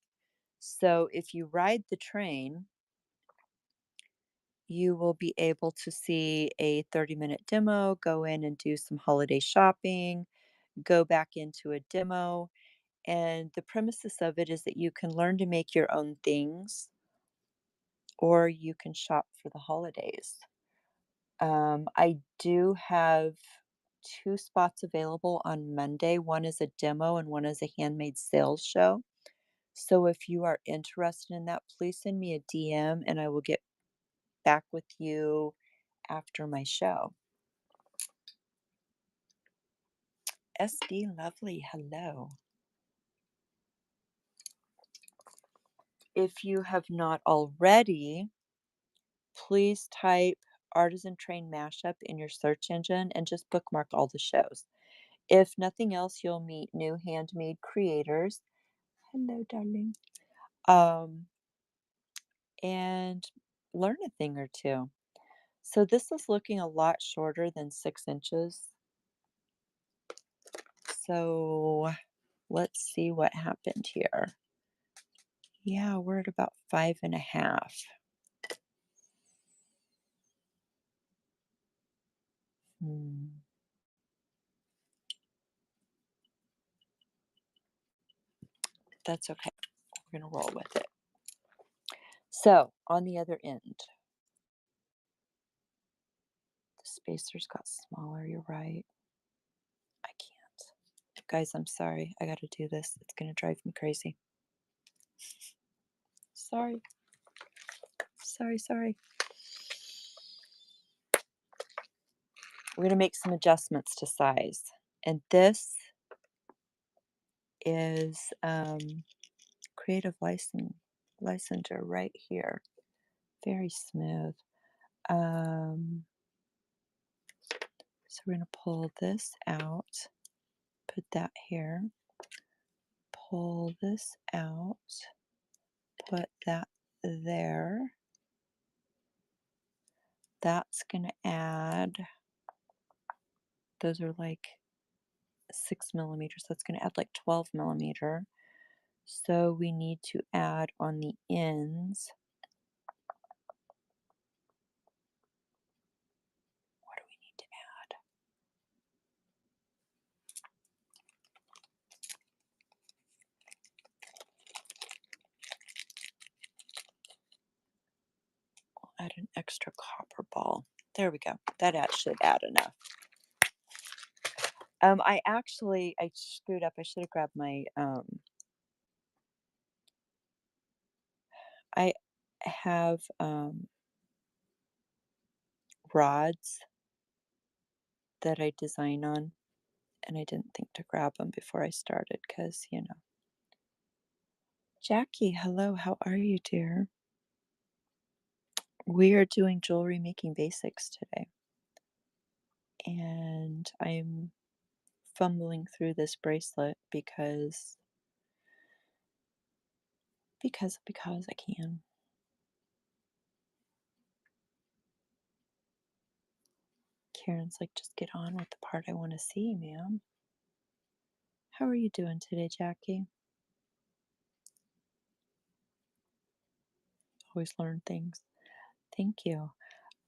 So if you ride the train, you will be able to see a 30-minute demo, go in and do some holiday shopping, go back into a demo. And the premises of it is that you can learn to make your own things or you can shop for the holidays. I do have 2 spots available on Monday. One is a demo and one is a handmade sales show. So if you are interested in that, please send me a DM and I will get back with you after my show. SD Lovely, hello. If you have not already, please type Artisan Train Mashup in your search engine and just bookmark all the shows. If nothing else, you'll meet new handmade creators. Hello, darling. And learn a thing or two. So this is looking a lot shorter than 6 inches. So let's see what happened here. Yeah, we're at about 5.5. That's okay. We're going to roll with it. So on the other end, the spacers got smaller. You're right. I can't. Guys, I'm sorry. I got to do this. It's going to drive me crazy. Sorry. Sorry. We're going to make some adjustments to size. And this is Creative Licensure right here. Very smooth. So we're going to pull this out, put that here. Pull this out. Put that there. That's going to add, those are like 6 millimeters. That's going to add like 12 millimeter. So we need to add on the ends. What do we need to add? We'll add an extra copper ball. There we go. That should add enough. I screwed up. I should have grabbed my, I have rods that I design on, and I didn't think to grab them before I started because, you know. Jackie, hello, how are you, dear? We are doing jewelry making basics today, and I'm fumbling through this bracelet because I can. Karen's like, just get on with the part I want to see, ma'am. How are you doing today, Jackie? Always learn things. Thank you.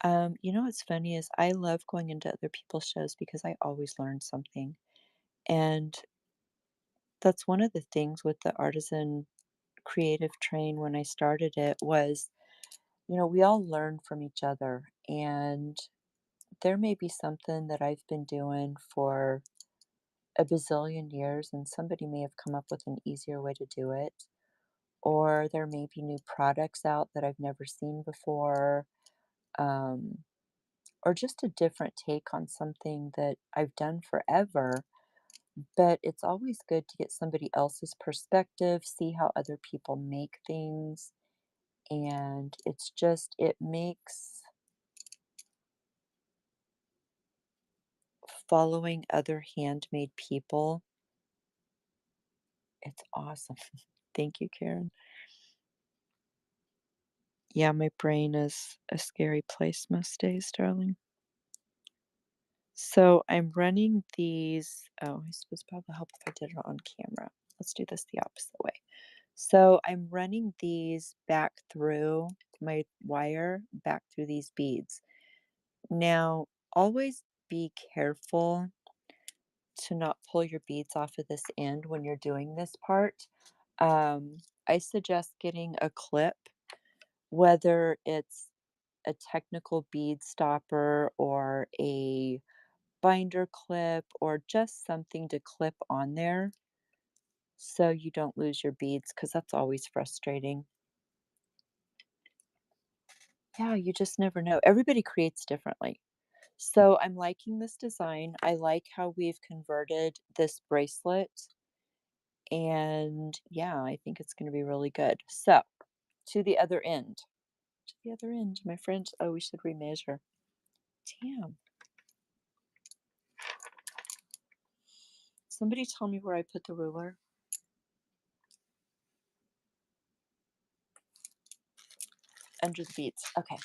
You know what's funny is I love going into other people's shows because I always learn something. And that's one of the things with the artisan creative train when I started it was, you know, we all learn from each other. And there may be something that I've been doing for a bazillion years, and somebody may have come up with an easier way to do it. Or there may be new products out that I've never seen before. Um, or just a different take on something that I've done forever. But it's always good to get somebody else's perspective, see how other people make things. And it makes following other handmade people, it's awesome. Thank you, Karen. Yeah, my brain is a scary place most days, darling. So I'm running these. Oh, I suppose probably help if I did it on camera. Let's do this the opposite way. So I'm running these back through my wire, back through these beads. Now, always be careful to not pull your beads off of this end when you're doing this part. I suggest getting a clip, whether it's a technical bead stopper or a binder clip or just something to clip on there so you don't lose your beads because that's always frustrating. Yeah, you just never know. Everybody creates differently. So I'm liking this design. I like how we've converted this bracelet. And yeah, I think it's going to be really good. So to the other end. To the other end, my friends. Oh, we should remeasure. Damn. Somebody tell me where I put the ruler. Under the beads. Okay.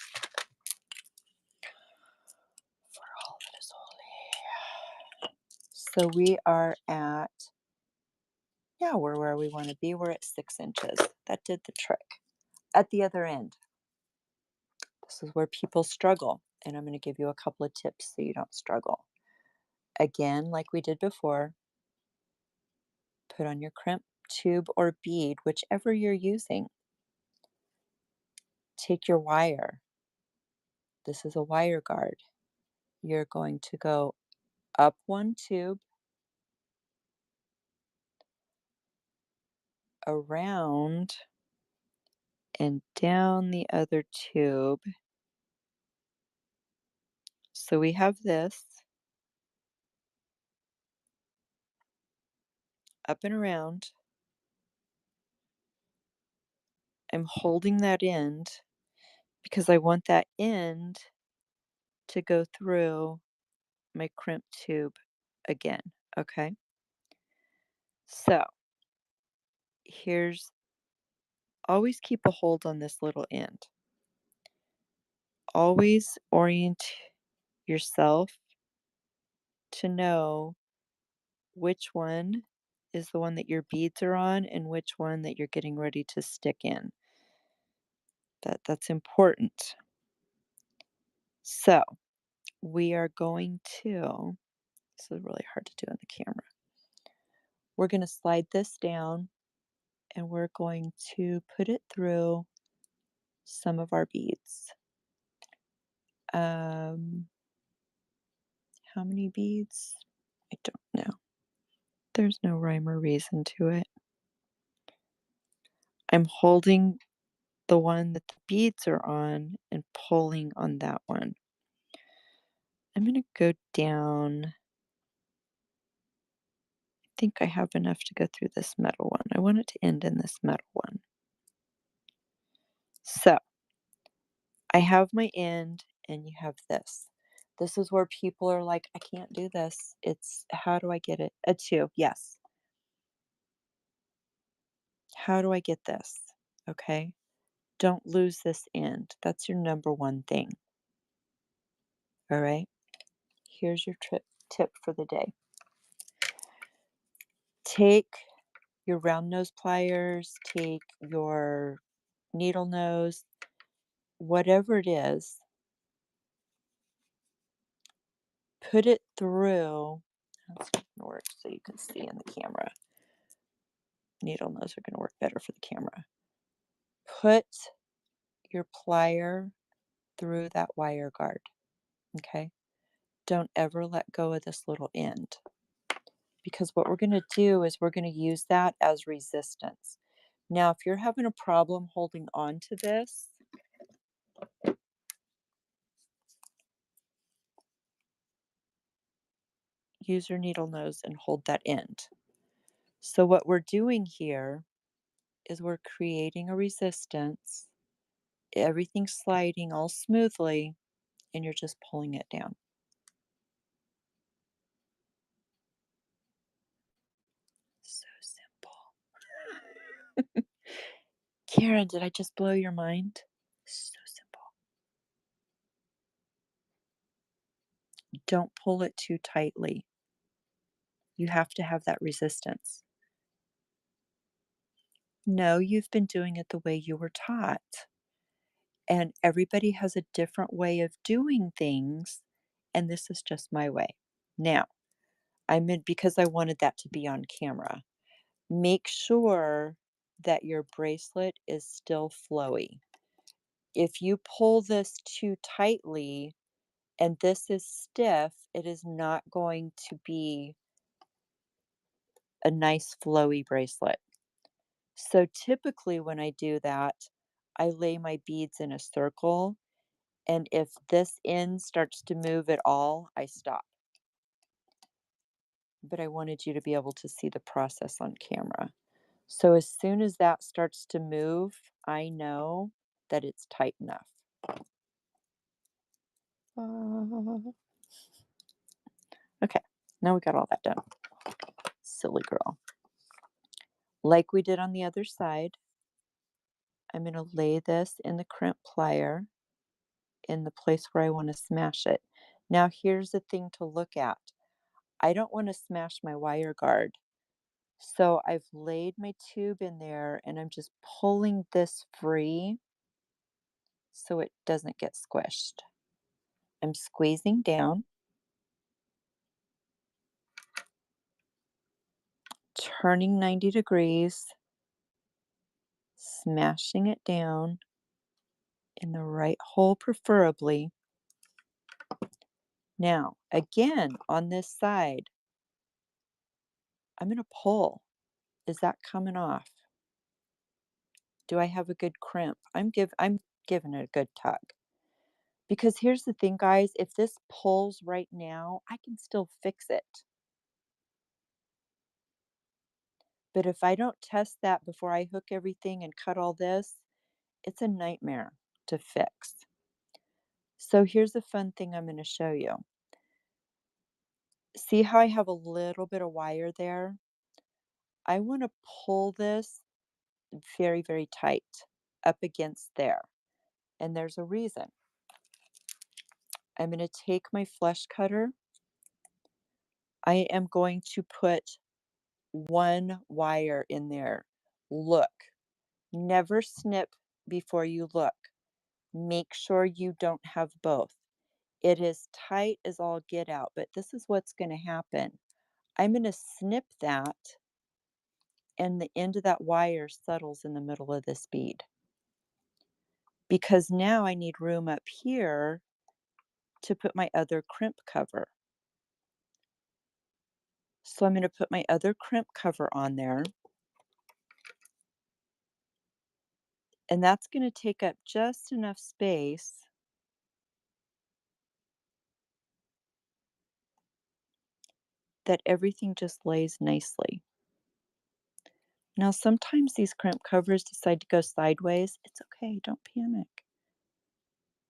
For all that is holy. So we are at, yeah, we're where we want to be. We're at 6 inches. That did the trick. At the other end, this is where people struggle. And I'm going to give you a couple of tips so you don't struggle. Again, like we did before, put on your crimp tube or bead, whichever you're using. Take your wire. This is a wire guard. You're going to go up one tube, around, and down the other tube. So we have this up and around. I'm holding that end because I want that end to go through my crimp tube again. Okay. So here's always keep a hold on this little end. Always orient yourself to know which one is the one that your beads are on and which one that you're getting ready to stick in. That's important. So we are going to, this is really hard to do on the camera. We're going to slide this down and we're going to put it through some of our beads. How many beads? I don't know. There's no rhyme or reason to it. I'm holding the one that the beads are on and pulling on that one. I'm going to go down. I think I have enough to go through this metal one. I want it to end in this metal one. So I have my end and you have this. This is where people are like, I can't do this. It's how do I get it? A 2. Yes. How do I get this? Okay. Don't lose this end. That's your number one thing. All right. Here's your tip for the day. Take your round nose pliers, take your needle nose, whatever it is, put it through. That's not going to work so you can see in the camera. Needle nose are going to work better for the camera. Put your plier through that wire guard. Okay. Don't ever let go of this little end, because what we're going to do is we're going to use that as resistance. Now, if you're having a problem holding on to this, use your needle nose and hold that end. So what we're doing here is we're creating a resistance, everything's sliding all smoothly, and you're just pulling it down. So simple. Karen, did I just blow your mind? So simple. Don't pull it too tightly. You have to have that resistance. No, you've been doing it the way you were taught. And everybody has a different way of doing things, and this is just my way. Now, I'm in because I wanted that to be on camera. Make sure that your bracelet is still flowy. If you pull this too tightly and this is stiff, it is not going to be a nice flowy bracelet. So typically when I do that, I lay my beads in a circle, and if this end starts to move at all, I stop. But I wanted you to be able to see the process on camera. So as soon as that starts to move, I know that it's tight enough. Okay, now we got all that done. Silly girl. Like we did on the other side, I'm going to lay this in the crimp plier in the place where I want to smash it. Now here's the thing to look at. I don't want to smash my wire guard. So I've laid my tube in there and I'm just pulling this free so it doesn't get squished. I'm squeezing down, turning 90 degrees, smashing it down in the right hole preferably. Now, again, on this side, I'm going to pull. Is that coming off? Do I have a good crimp? I'm giving it a good tug. Because here's the thing, guys, if this pulls right now, I can still fix it. But if I don't test that before I hook everything and cut all this, it's a nightmare to fix. So here's a fun thing I'm going to show you. See how I have a little bit of wire there? I want to pull this very, very tight up against there. And there's a reason. I'm going to take my flesh cutter. I am going to put one wire in there. Look, never snip before you look. Make sure you don't have both. It is tight as all get out, but this is what's going to happen. I'm going to snip that, and the end of that wire settles in the middle of this bead. Because now I need room up here to put my other crimp cover. So I'm going to put my other crimp cover on there. And that's going to take up just enough space that everything just lays nicely. Now, sometimes these crimp covers decide to go sideways. It's okay, don't panic.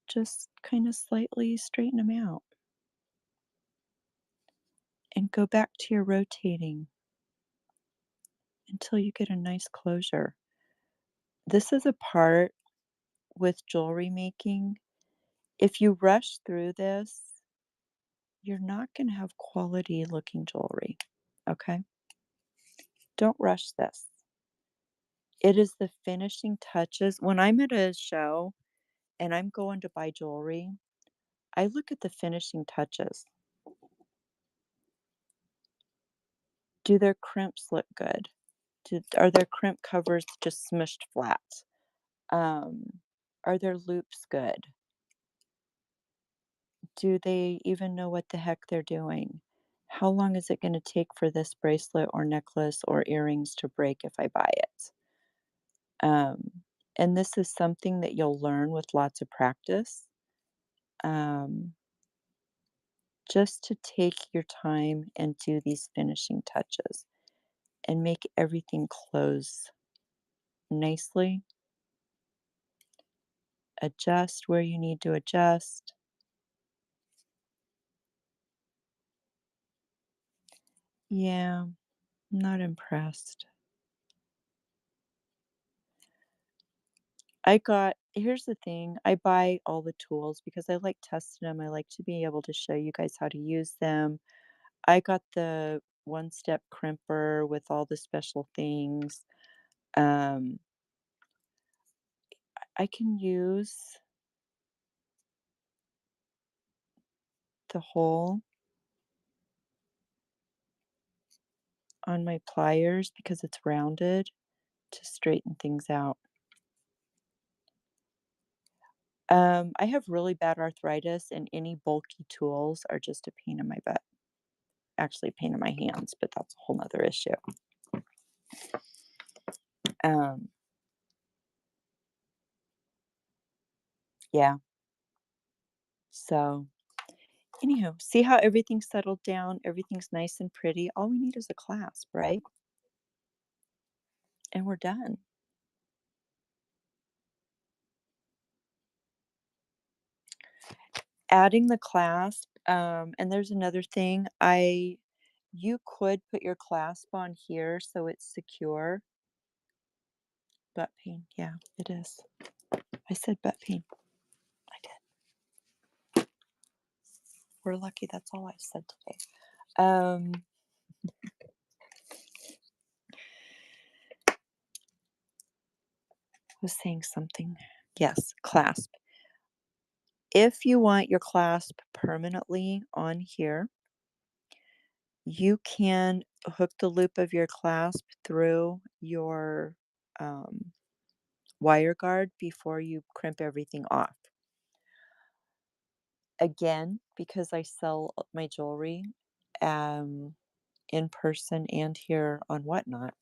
Just kind of slightly straighten them out. And go back to your rotating until you get a nice closure. This is a part with jewelry making. If you rush through this, you're not going to have quality looking jewelry. Okay? Don't rush this. It is the finishing touches. When I'm at a show and I'm going to buy jewelry, I look at the finishing touches. Do their crimps look good? Are their crimp covers just smushed flat? Are their loops good? Do they even know what the heck they're doing? How long is it going to take for this bracelet or necklace or earrings to break if I buy it? And this is something that you'll learn with lots of practice. Just to take your time and do these finishing touches and make everything close nicely. Adjust where you need to adjust. Yeah, not impressed. Here's the thing, I buy all the tools because I like testing them. I like to be able to show you guys how to use them. I got the one-step crimper with all the special things. Um, I can use the hole on my pliers because it's rounded to straighten things out. I have really bad arthritis, and any bulky tools are just a pain in my butt. Actually, a pain in my hands, but that's a whole nother issue. Um, yeah. So, anyhow, see how everything's settled down? Everything's nice and pretty. All we need is a clasp, right? And we're done. Adding the clasp, and there's another thing. You could put your clasp on here so it's secure. Butt pain. Yeah, it is. I said butt pain. I did. We're lucky that's all I've said today. Was saying something. Yes, clasp. If you want your clasp permanently on here, you can hook the loop of your clasp through your wire guard before you crimp everything off. Again, because I sell my jewelry in person and here on Whatnot,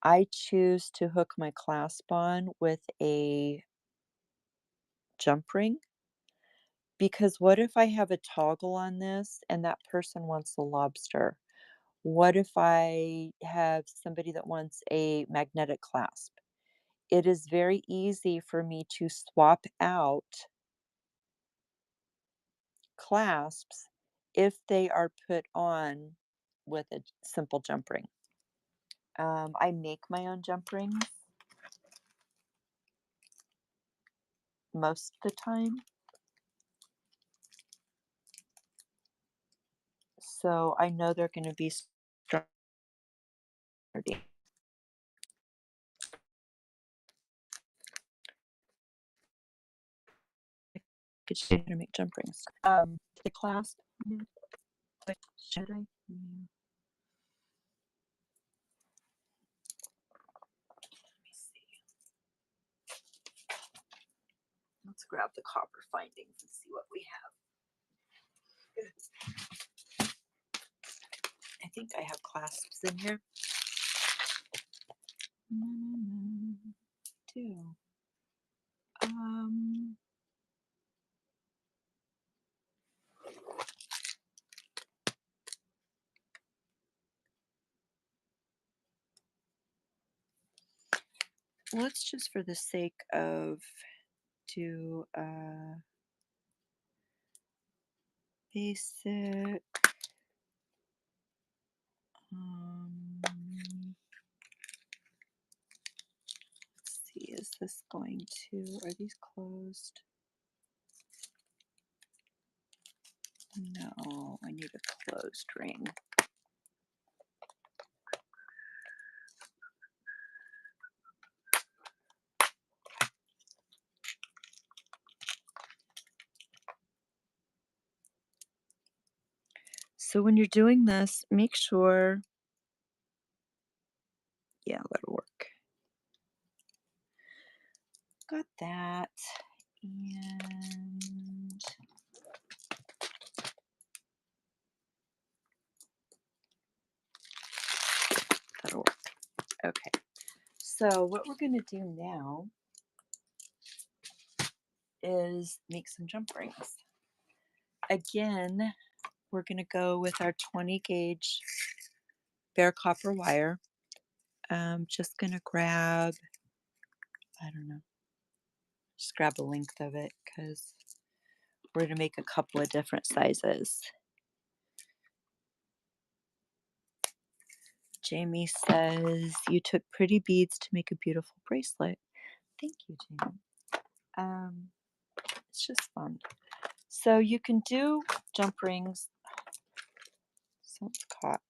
I choose to hook my clasp on with a jump ring. Because what if I have a toggle on this and that person wants a lobster? What if I have somebody that wants a magnetic clasp? It is very easy for me to swap out clasps if they are put on with a simple jump ring. I make my own jump rings most of the time, so I know they're going to be strong. Could show you how to make jump rings. The clasp. But should I? Yeah, let me see. Let's grab the copper findings and see what we have. I think I have clasps in here. Do. Um, let's just for the sake of do basic. Let's see, is this going to, are these closed? No, I need a closed ring. So when you're doing this, make sure, yeah, that'll work. Got that. And that'll work. Okay. So what we're going to do now is make some jump rings. Again, we're going to go with our 20 gauge bare copper wire. I'm just going to grab, I don't know, just grab a length of it because we're going to make a couple of different sizes. Jamie says, you took pretty beads to make a beautiful bracelet. Thank you, Jamie. It's just fun. So you can do jump rings. Something's caught.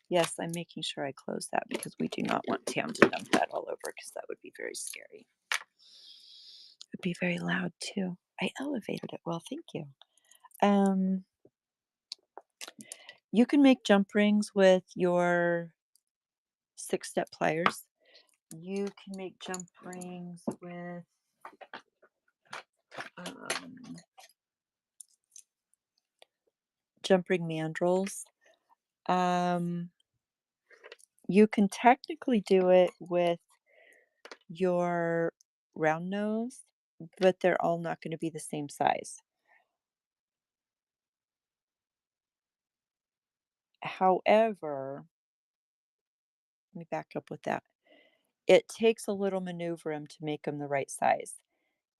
Yes, I'm making sure I close that because we do not want Tam to dump that all over because that would be very scary. It would be very loud too. I elevated it well, thank you. You can make jump rings with your 6-step pliers. You can make jump rings with jump ring mandrels. You can technically do it with your round nose, but they're all not going to be the same size. However, let me back up with that. It takes a little maneuvering to make them the right size.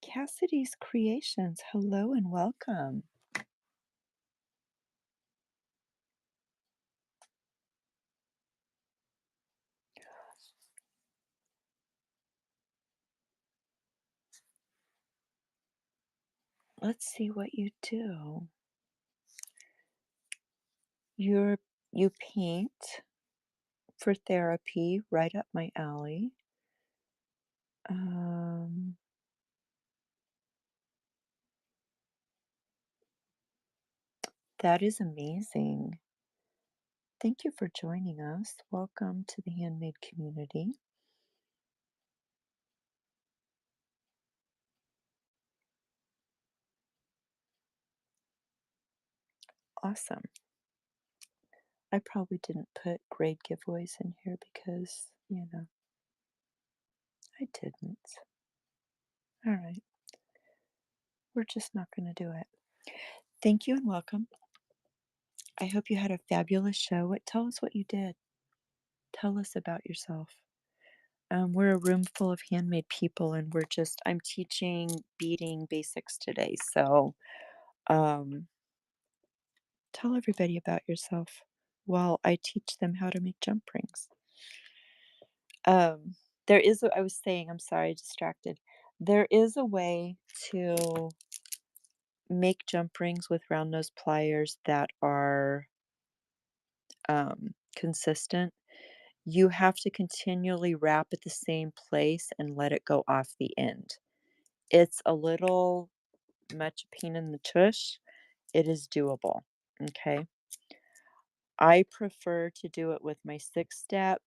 Cassidy's Creations, hello and welcome. Let's see what you do. You paint for therapy, right up my alley. That is amazing. Thank you for joining us. Welcome to the Handmade community. Awesome. I probably didn't put grade giveaways in here because, I didn't. All right. We're just not going to do it. Thank you and welcome. I hope you had a fabulous show. Tell us what you did. Tell us about yourself. We're a room full of handmade people, and I'm teaching beading basics today. So tell everybody about yourself. while I teach them how to make jump rings. Um, there is I was saying, I'm sorry, distracted. There is a way to make jump rings with round nose pliers that are consistent. You have to continually wrap at the same place and let it go off the end. It's a little much a pain in the tush. It is doable. Okay. I prefer to do it with my 6 step.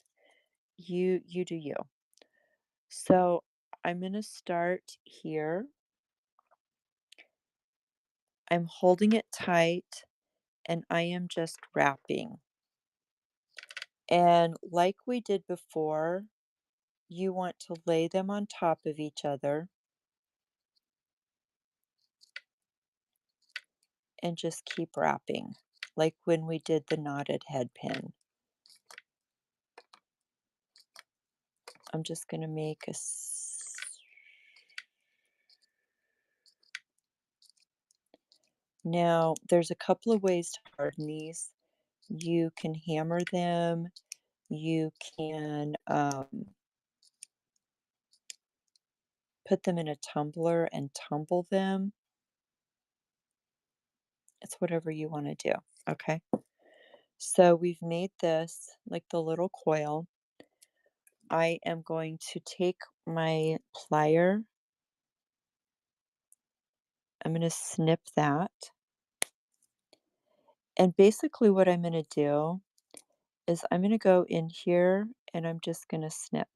You do you. So I'm going to start here. I'm holding it tight and I am just wrapping. And like we did before, you want to lay them on top of each other and just keep wrapping, like when we did the knotted head pin. I'm just going to make Now, there's a couple of ways to harden these. You can hammer them. You can put them in a tumbler and tumble them. It's whatever you want to do. Okay. So we've made this like the little coil. I am going to take my plier. I'm going to snip that. And basically what I'm going to do is I'm going to go in here and I'm just going to snip.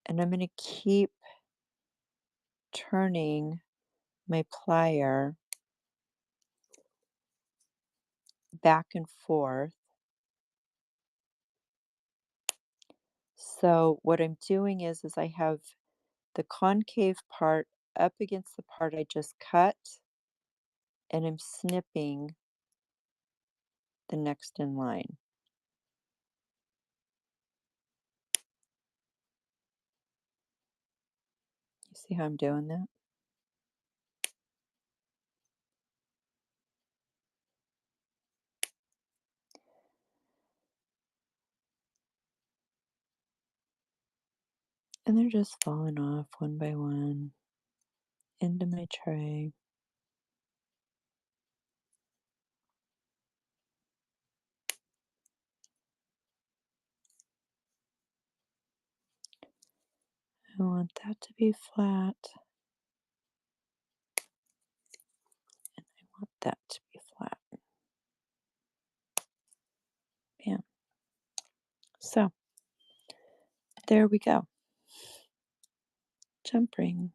And I'm going to keep turning my plier back and forth. So what I'm doing is I have the concave part up against the part I just cut, and I'm snipping the next in line. You see how I'm doing that? And they're just falling off one by one into my tray. I want that to be flat. And I want that to be flat. Bam. So, there we go. Jump ring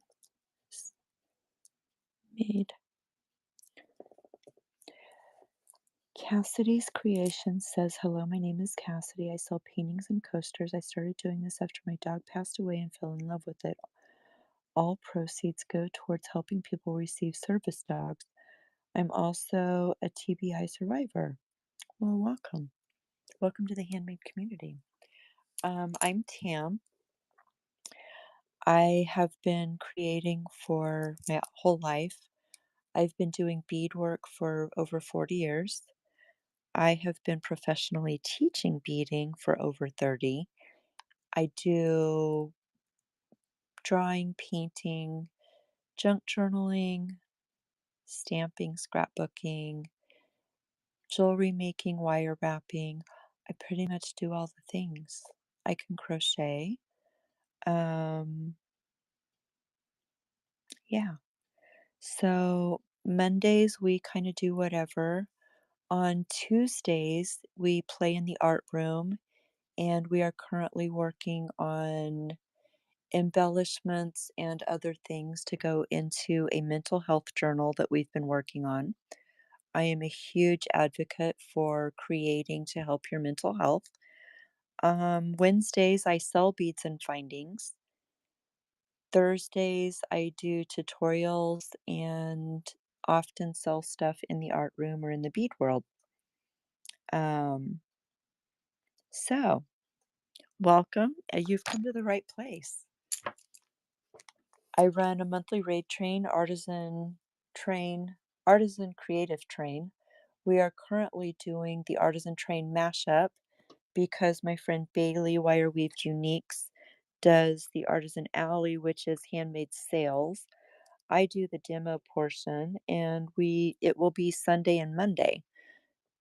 made. Cassidy's Creation says, "Hello, my name is Cassidy. I sell paintings and coasters. I started doing this after my dog passed away and fell in love with it. All proceeds go towards helping people receive service dogs. I'm also a TBI survivor." Well, welcome. Welcome to the Handmade community. I'm Tam. I have been creating for my whole life. I've been doing beadwork for over 40 years. I have been professionally teaching beading for over 30. I do drawing, painting, junk journaling, stamping, scrapbooking, jewelry making, wire wrapping. I pretty much do all the things. I can crochet. Um, yeah. So Mondays we kind of do whatever. On Tuesdays we play in the art room, and we are currently working on embellishments and other things to go into a mental health journal that we've been working on. I am a huge advocate for creating to help your mental health. Wednesdays, I sell beads and findings. Thursdays, I do tutorials and often sell stuff in the art room or in the bead world. Um, so, welcome. You've come to the right place. I run a monthly raid train, artisan train Artisan Creative Train. We are currently doing the Artisan Train mashup because my friend Bailey Wire Weaved Uniques does the Artisan Alley, which is handmade sales. I do the demo portion, and it will be Sunday and Monday.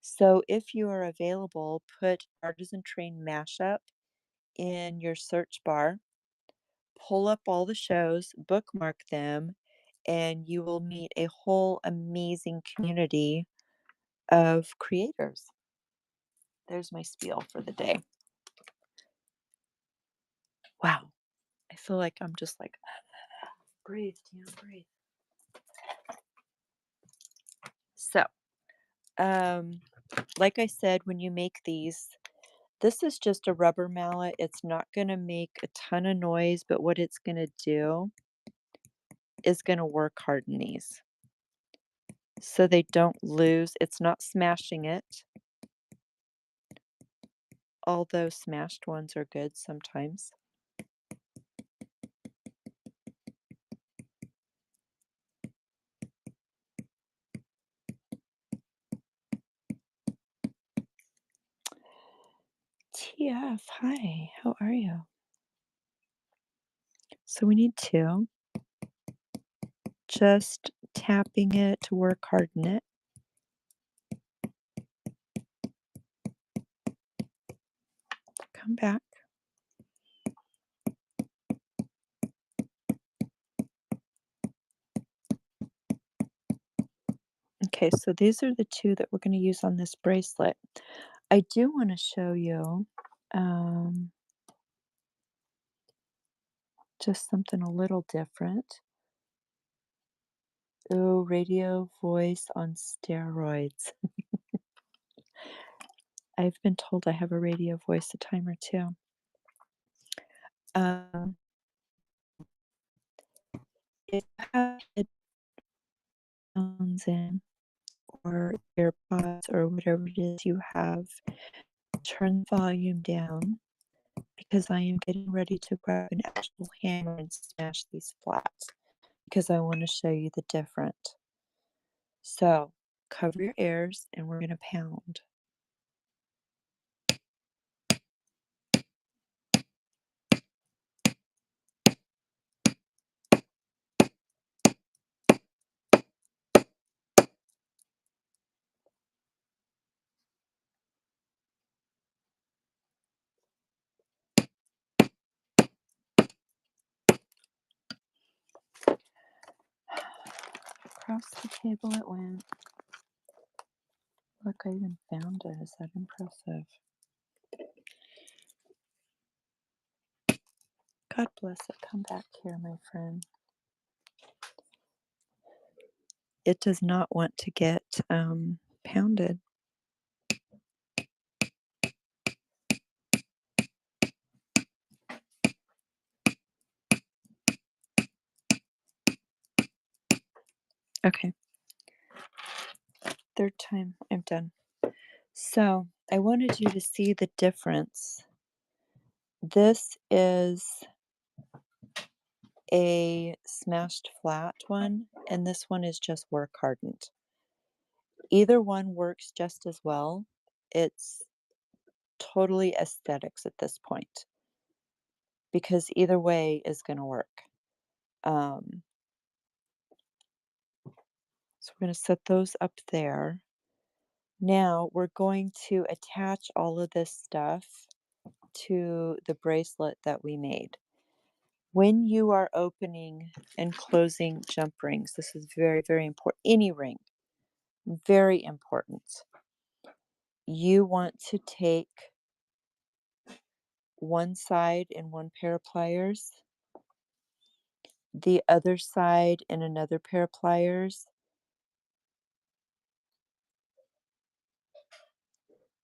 So if you are available, put Artisan Train mashup in your search bar, pull up all the shows, bookmark them, and you will meet a whole amazing community of creators. There's my spiel for the day. Wow. I feel like I'm just like, breathe, Tina, breathe. So, like I said, when you make these, this is just a rubber mallet. It's not going to make a ton of noise, but what it's going to do is going to work hard in these. So they don't lose. It's not smashing it, although smashed ones are good sometimes. TF, hi, how are you? So we need two. Just tapping it to work hard in it. Come back. Okay, so these are the two that we're going to use on this bracelet. I do want to show you just something a little different. Oh, radio voice on steroids. I've been told I have a radio voice a time or two. If you have headphones in or AirPods or whatever it is you have, turn the volume down because I am getting ready to grab an actual hammer and smash these flats because I want to show you the difference. So cover your ears and we're going to pound. Across the table it went. Look, I even found it. Is that impressive? God bless it. Come back here, my friend. It does not want to get pounded. Okay. Third time. I'm done. So I wanted you to see the difference. This is a smashed flat one, and this one is just work hardened. Either one works just as well. It's totally aesthetics at this point because either way is going to work. So we're going to set those up there. Now we're going to attach all of this stuff to the bracelet that we made. When you are opening and closing jump rings, this is very, very important. Any ring, very important. You want to take one side in one pair of pliers, the other side in another pair of pliers,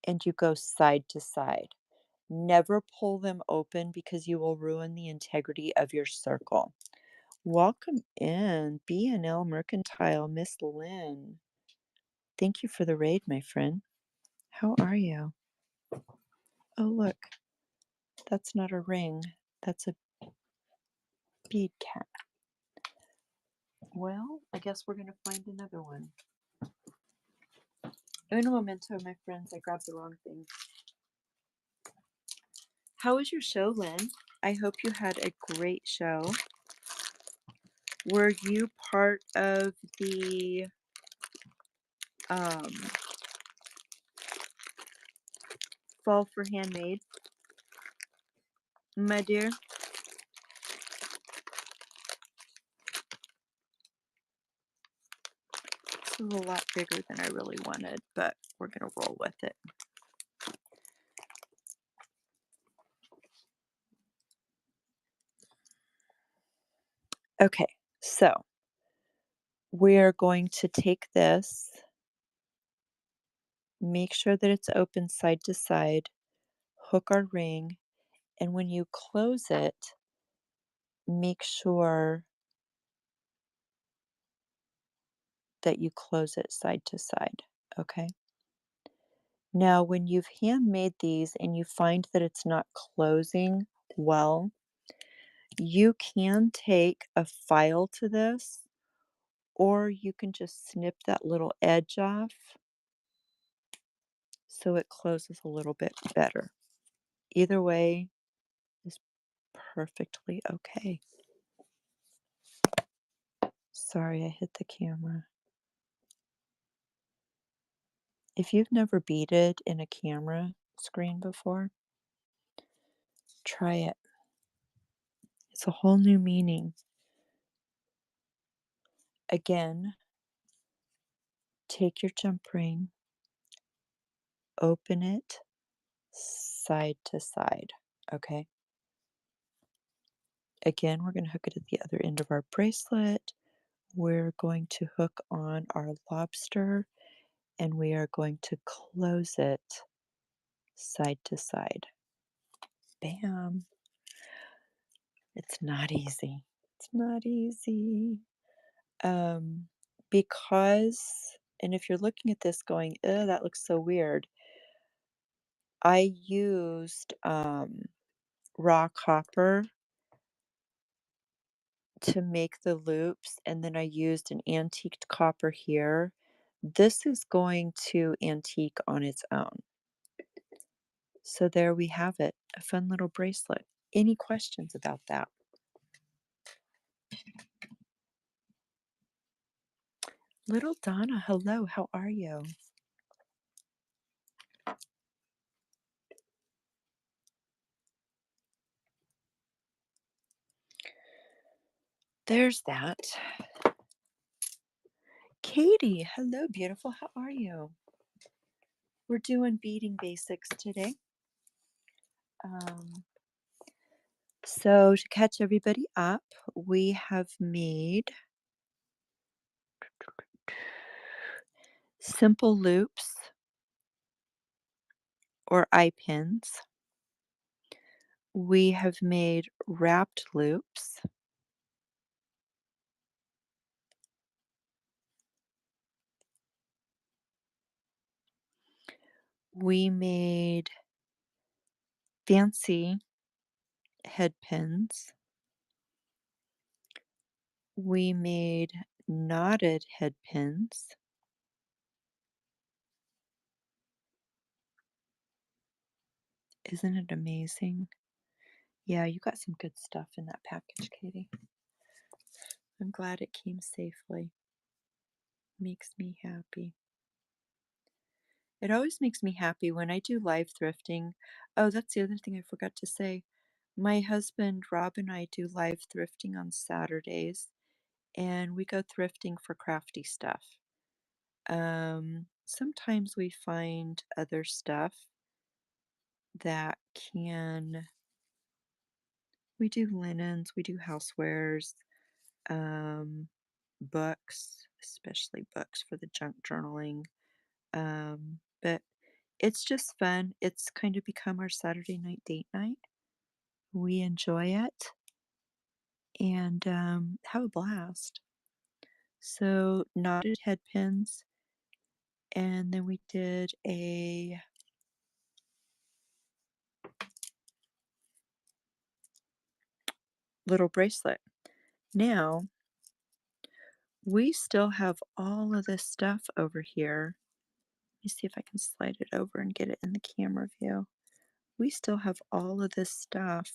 and you go side to side. Never pull them open because you will ruin the integrity of your circle. Welcome in, B&L Mercantile, Miss Lynn. Thank you for the raid, my friend. How are you? Oh, look, that's not a ring. That's a bead cap. Well, I guess we're going to find another one. Uno momento, my friends. I grabbed the wrong thing. How was your show, Lynn? I hope you had a great show. Were you part of the Fall for Handmade, my dear? It's a lot bigger than I really wanted, but we're going to roll with it. Okay, so we're going to take this, make sure that it's open side to side, hook our ring, and when you close it, make sure that you close it side to side, okay? Now, when you've handmade these and you find that it's not closing well, you can take a file to this, or you can just snip that little edge off so it closes a little bit better. Either way is perfectly okay. Sorry, I hit the camera. If you've never beaded in a camera screen before, try it. It's a whole new meaning. Again, take your jump ring, open it side to side, okay? Again, we're going to hook it at the other end of our bracelet. We're going to hook on our lobster and we are going to close it side to side. Bam. It's not easy. It's not easy. Because, and if you're looking at this going, oh, that looks so weird, I used raw copper to make the loops, and then I used an antiqued copper here. This is going to antique on its own. So there we have it, a fun little bracelet. Any questions about that? Little Donna, hello, how are you? There's that. Katie, hello, beautiful, how are you? We're doing beading basics today. So to catch everybody up, we have made simple loops or eye pins. We have made wrapped loops. We made fancy head pins. We made knotted head pins. Isn't it amazing? Yeah, you got some good stuff in that package, Katie. I'm glad it came safely. Makes me happy. It always makes me happy when I do live thrifting. Oh, that's the other thing I forgot to say. My husband Rob and I do live thrifting on Saturdays, and we go thrifting for crafty stuff. Sometimes we find other stuff that we do linens, we do housewares, books, especially books for the junk journaling. But it's just fun. It's kind of become our Saturday night date night. We enjoy it and have a blast. So, knotted head pins, and then we did a little bracelet. Now, We still have all of this stuff over here. Let me see if I can slide it over and get it in the camera view. We still have all of this stuff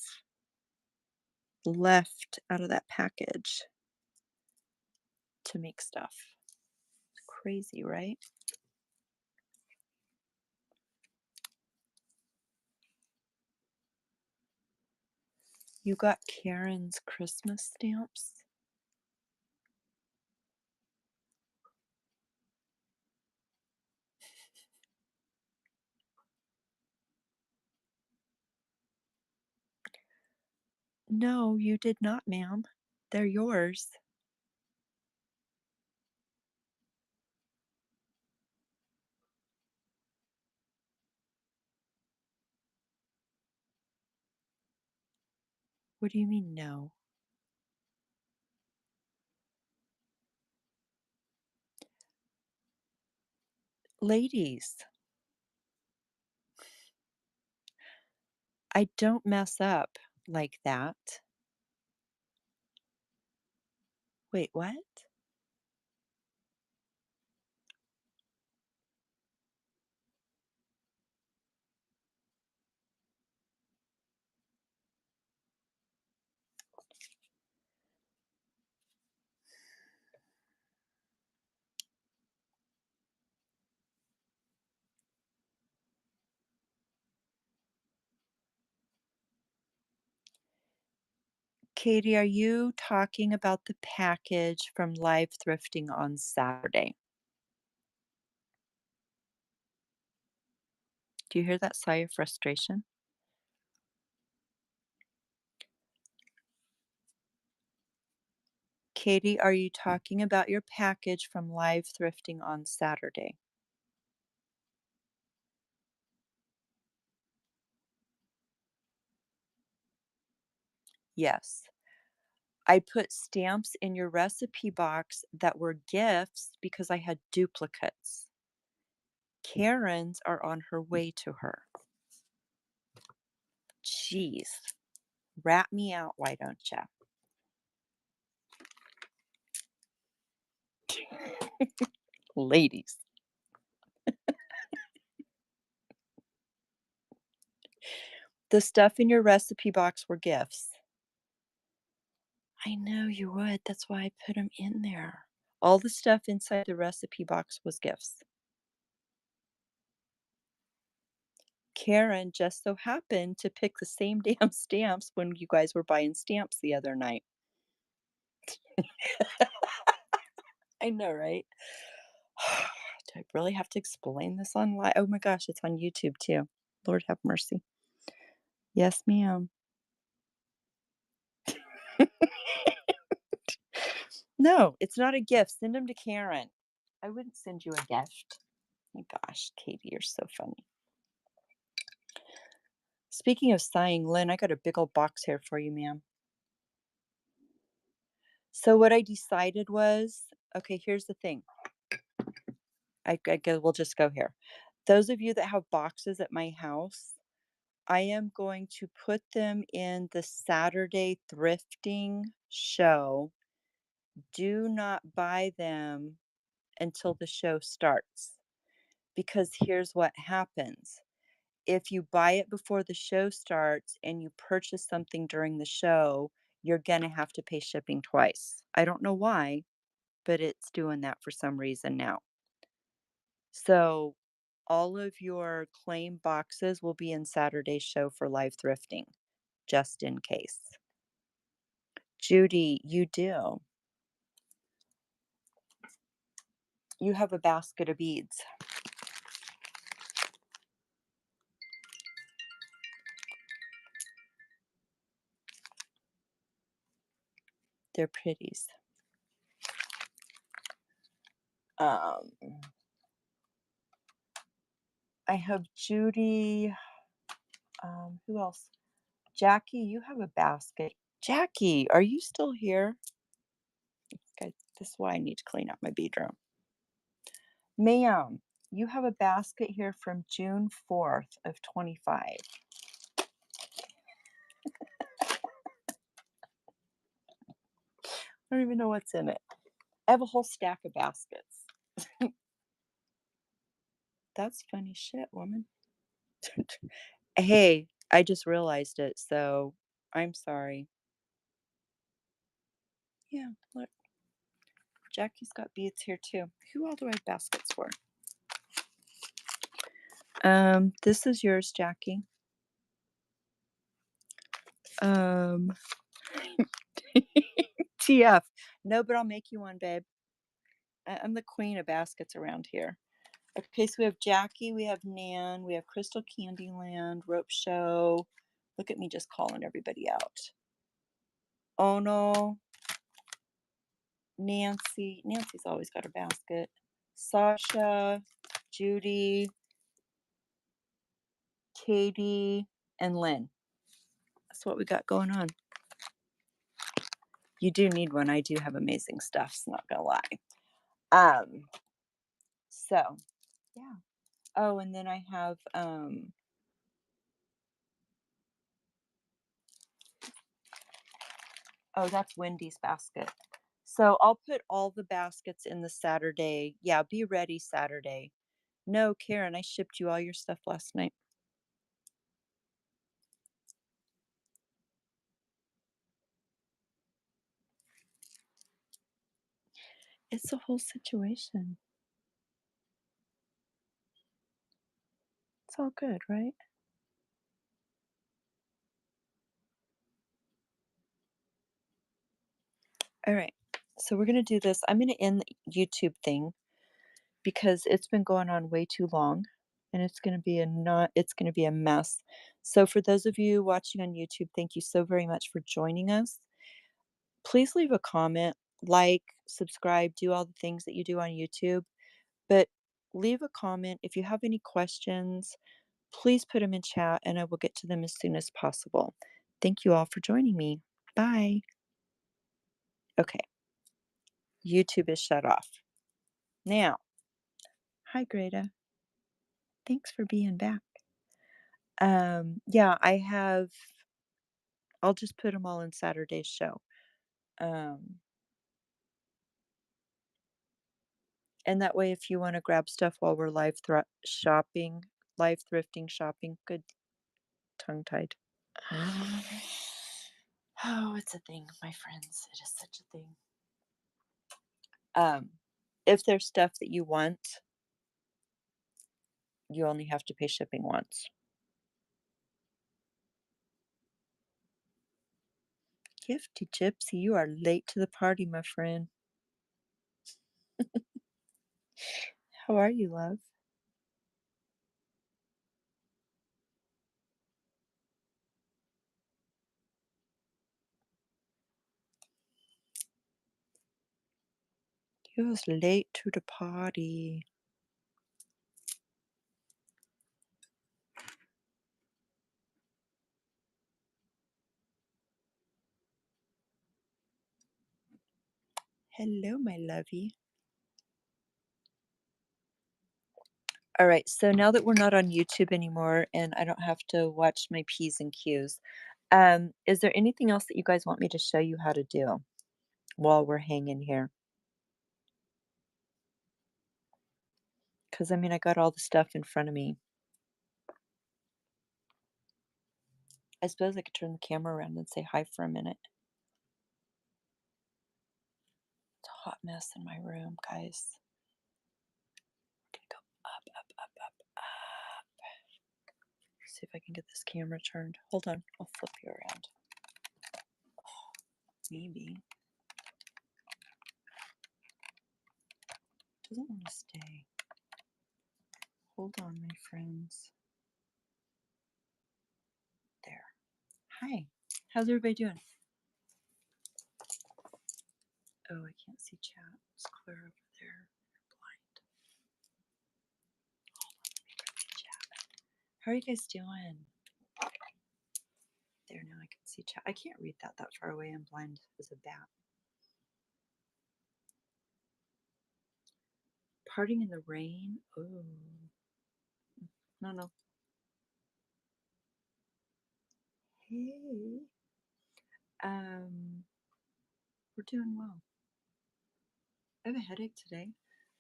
left out of that package to make stuff. Crazy, right? You got Karen's Christmas stamps? No, you did not, ma'am. They're yours. What do you mean, no? Ladies, I don't mess up like that. Wait, what? Katie, are you talking about the package from live thrifting on Saturday? Do you hear that sigh of frustration? Katie, are you talking about your package from live thrifting on Saturday? Yes. I put stamps in your recipe box that were gifts because I had duplicates. Karen's are on her way to her. Jeez. Rat me out, why don't you? Ladies. The stuff in your recipe box were gifts. I know you would. That's why I put them in there. All the stuff inside the recipe box was gifts. Karen just so happened to pick the same damn stamps when you guys were buying stamps the other night. I know, right? Do I really have to explain this online? Oh my gosh, it's on YouTube too. Lord have mercy. Yes, ma'am. No, it's not a gift. Send them to Karen. I wouldn't send you a gift. My gosh, Katie, you're so funny. Speaking of sighing, Lynn, I got a big old box here for you, ma'am. So what I decided was, okay, here's the thing. We'll just go here. Those of you that have boxes at my house, I am going to put them in the Saturday thrifting show. Do not buy them until the show starts because here's what happens. If you buy it before the show starts and you purchase something during the show, you're going to have to pay shipping twice. I don't know why, but it's doing that for some reason now. So all of your claim boxes will be in Saturday's show for live thrifting, just in case. Judy, you do. You have a basket of beads. They're pretties. Um, I have Judy. Who else? Jackie, you have a basket. Jackie, are you still here? Guys, this is why I need to clean up my bedroom. Ma'am, you have a basket here from June 4th of 25. I don't even know what's in it. I have a whole stack of baskets. That's funny shit, woman. Hey, I just realized it, so I'm sorry. Yeah, look, Jackie's got beads here too. Who all do I have baskets for? This is yours, Jackie. Um, TF. No, but I'll make you one, babe. I'm the queen of baskets around here. Okay, so we have Jackie, we have Nan, we have Crystal Candyland, Rope Show. Look at me just calling everybody out. Oh no. Nancy. Nancy's always got a basket. Sasha, Judy, Katie, and Lynn. That's what we got going on. You do need one. I do have amazing stuff, so not gonna lie. So yeah. Oh, and then I have oh, that's Wendy's basket. So I'll put all the baskets in the Saturday. Yeah, be ready Saturday. No, Karen, I shipped you all your stuff last night. It's a whole situation. It's all good, right? All right. So we're going to do this. I'm going to end the YouTube thing because it's been going on way too long and it's going to be a mess. So for those of you watching on YouTube, thank you so very much for joining us. Please leave a comment, like, subscribe, do all the things that you do on YouTube, but leave a comment if you have any questions. Please put them in chat and I will get to them as soon as possible. Thank you all for joining me. Bye. Okay, YouTube is shut off. Now, hi Greta. Thanks for being back. Yeah, I'll just put them all in Saturday's show. And that way, if you want to grab stuff while we're live thrifting shopping, good tongue tied. Oh, it's a thing, my friends. It is such a thing. If there's stuff that you want, you only have to pay shipping once. Gifty Gypsy, you are late to the party, my friend. How are you, love? You was late to the party. Hello, my lovey. All right, so now that we're not on YouTube anymore and I don't have to watch my P's and Q's, is there anything else that you guys want me to show you how to do while we're hanging here? Because, I mean, I got all the stuff in front of me. I suppose I could turn the camera around and say hi for a minute. It's a hot mess in my room, guys. We're gonna go up, up, up, up, up. See if I can get this camera turned. Hold on, I'll flip you around. Oh, maybe. It doesn't want to stay. Hold on, my friends. There. Hi. How's everybody doing? Oh, I can't see chat. It's clear over there. You're blind. Hold on, let me turn the chat. How are you guys doing? There, now I can see chat. I can't read that far away. I'm blind as a bat. Parting in the rain? Oh. No. Hey. We're doing well. I have a headache today.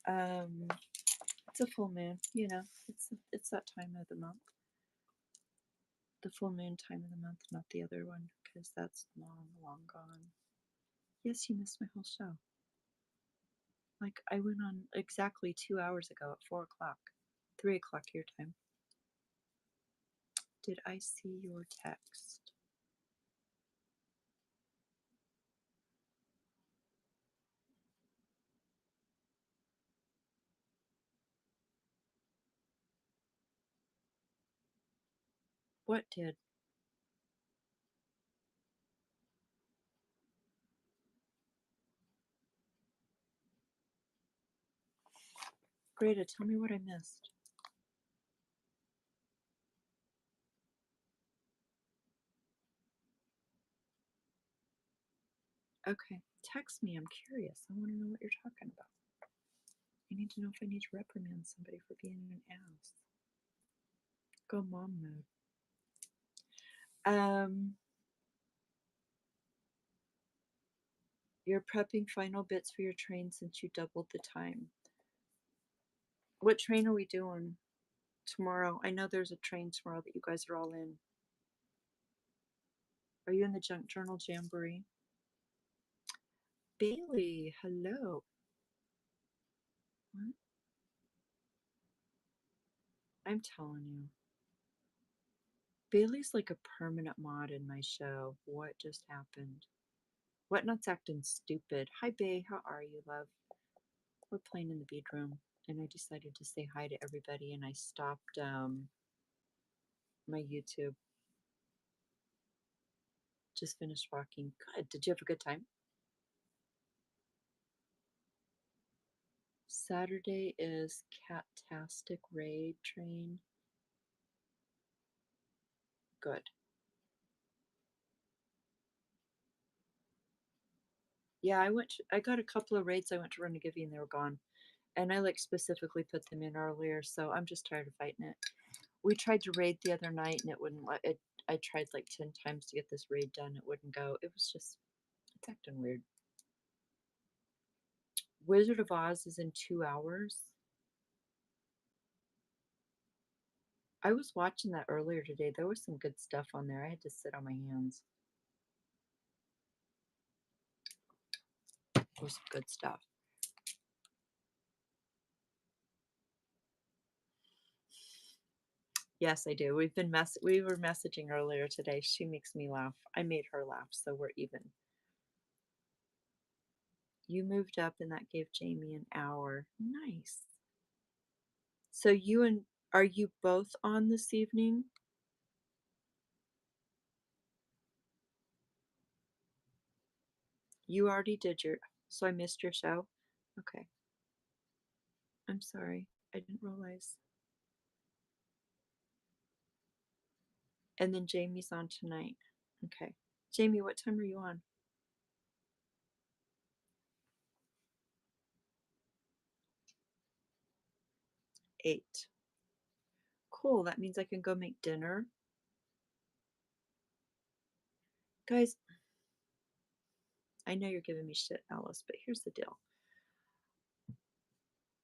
It's a full moon, you know. It's that time of the month. The full moon time of the month, not the other one, because that's long, long gone. Yes, you missed my whole show. Like, I went on exactly 2 hours ago at 4 o'clock, 3 o'clock your time. Did I see your text? What did? Greta, tell me what I missed. Okay, text me. I'm curious. I want to know what you're talking about. I need to know if I need to reprimand somebody for being an ass. Go mom mode. You're prepping final bits for your train since you doubled the time. What train are we doing tomorrow? I know there's a train tomorrow that you guys are all in. Are you in the Junk Journal Jamboree? Bailey, hello. What? I'm telling you. Bailey's like a permanent mod in my show. What just happened? Whatnot's acting stupid. Hi, Bay. How are you, love? We're playing in the bedroom, and I decided to say hi to everybody, and I stopped my YouTube. Just finished walking. Good. Did you have a good time? Saturday is Catastic Raid Train. Good. Yeah, I got a couple of raids I went to run to give you and they were gone. And I like specifically put them in earlier, so I'm just tired of fighting it. We tried to raid the other night and it wouldn't let it. I tried like 10 times to get this raid done. It wouldn't go. It was just, it's acting weird. Wizard of Oz is in 2 hours. I was watching that earlier today. There was some good stuff on there. I had to sit on my hands. There was some good stuff. Yes, I do. We were messaging earlier today. She makes me laugh. I made her laugh, so we're even. You moved up and that gave Jamie an hour. Nice. So are you both on this evening? You already did so I missed your show? Okay. I'm sorry. I didn't realize. And then Jamie's on tonight. Okay. Jamie, what time are you on? 8. Cool. That means I can go make dinner. Guys, I know you're giving me shit, Alice, but here's the deal.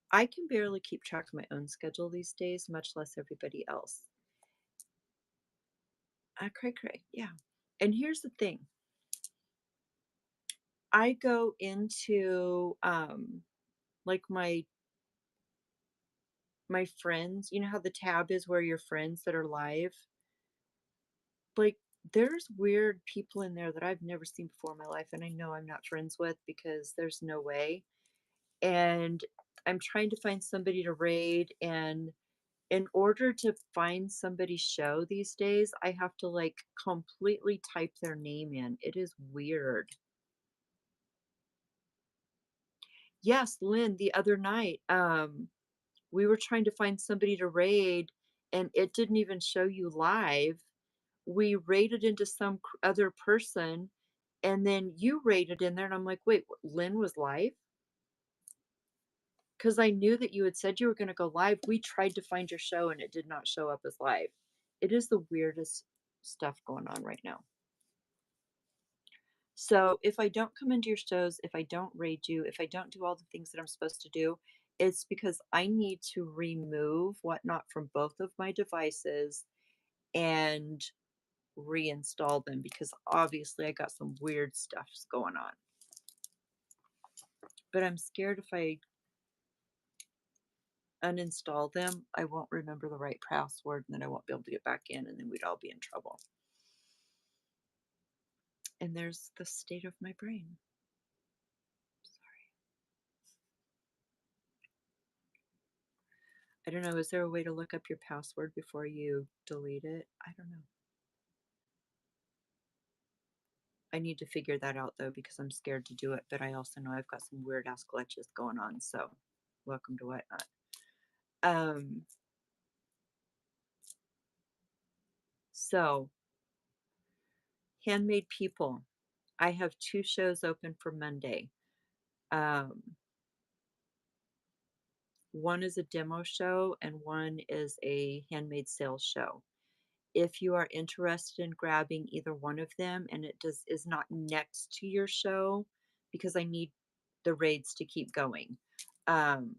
I can barely keep track of my own schedule these days, much less everybody else. Cray, yeah. And here's the thing. I go into like my friends, you know how the tab is where your friends that are live? Like there's weird people in there that I've never seen before in my life and I know I'm not friends with because there's no way. And I'm trying to find somebody to raid, and in order to find somebody's show these days, I have to like completely type their name in. It is weird. Yes, Lynn, the other night, we were trying to find somebody to raid and it didn't even show you live. We raided into some other person and then you raided in there and I'm like, wait, Lynn was live? Because I knew that you had said you were going to go live. We tried to find your show and it did not show up as live. It is the weirdest stuff going on right now. So if I don't come into your shows, if I don't raid you, if I don't do all the things that I'm supposed to do, it's because I need to remove whatnot from both of my devices and reinstall them because obviously I got some weird stuffs going on. But I'm scared if I uninstall them, I won't remember the right password and then I won't be able to get back in and then we'd all be in trouble. And there's the state of my brain. Sorry. I don't know, is there a way to look up your password before you delete it? I don't know. I need to figure that out though because I'm scared to do it, but I also know I've got some weird ass glitches going on, so welcome to whatnot. So Handmade People. I have 2 shows open for Monday. Um, one is a demo show and one is a handmade sales show. If you are interested in grabbing either one of them and it is not next to your show because I need the raids to keep going. Um,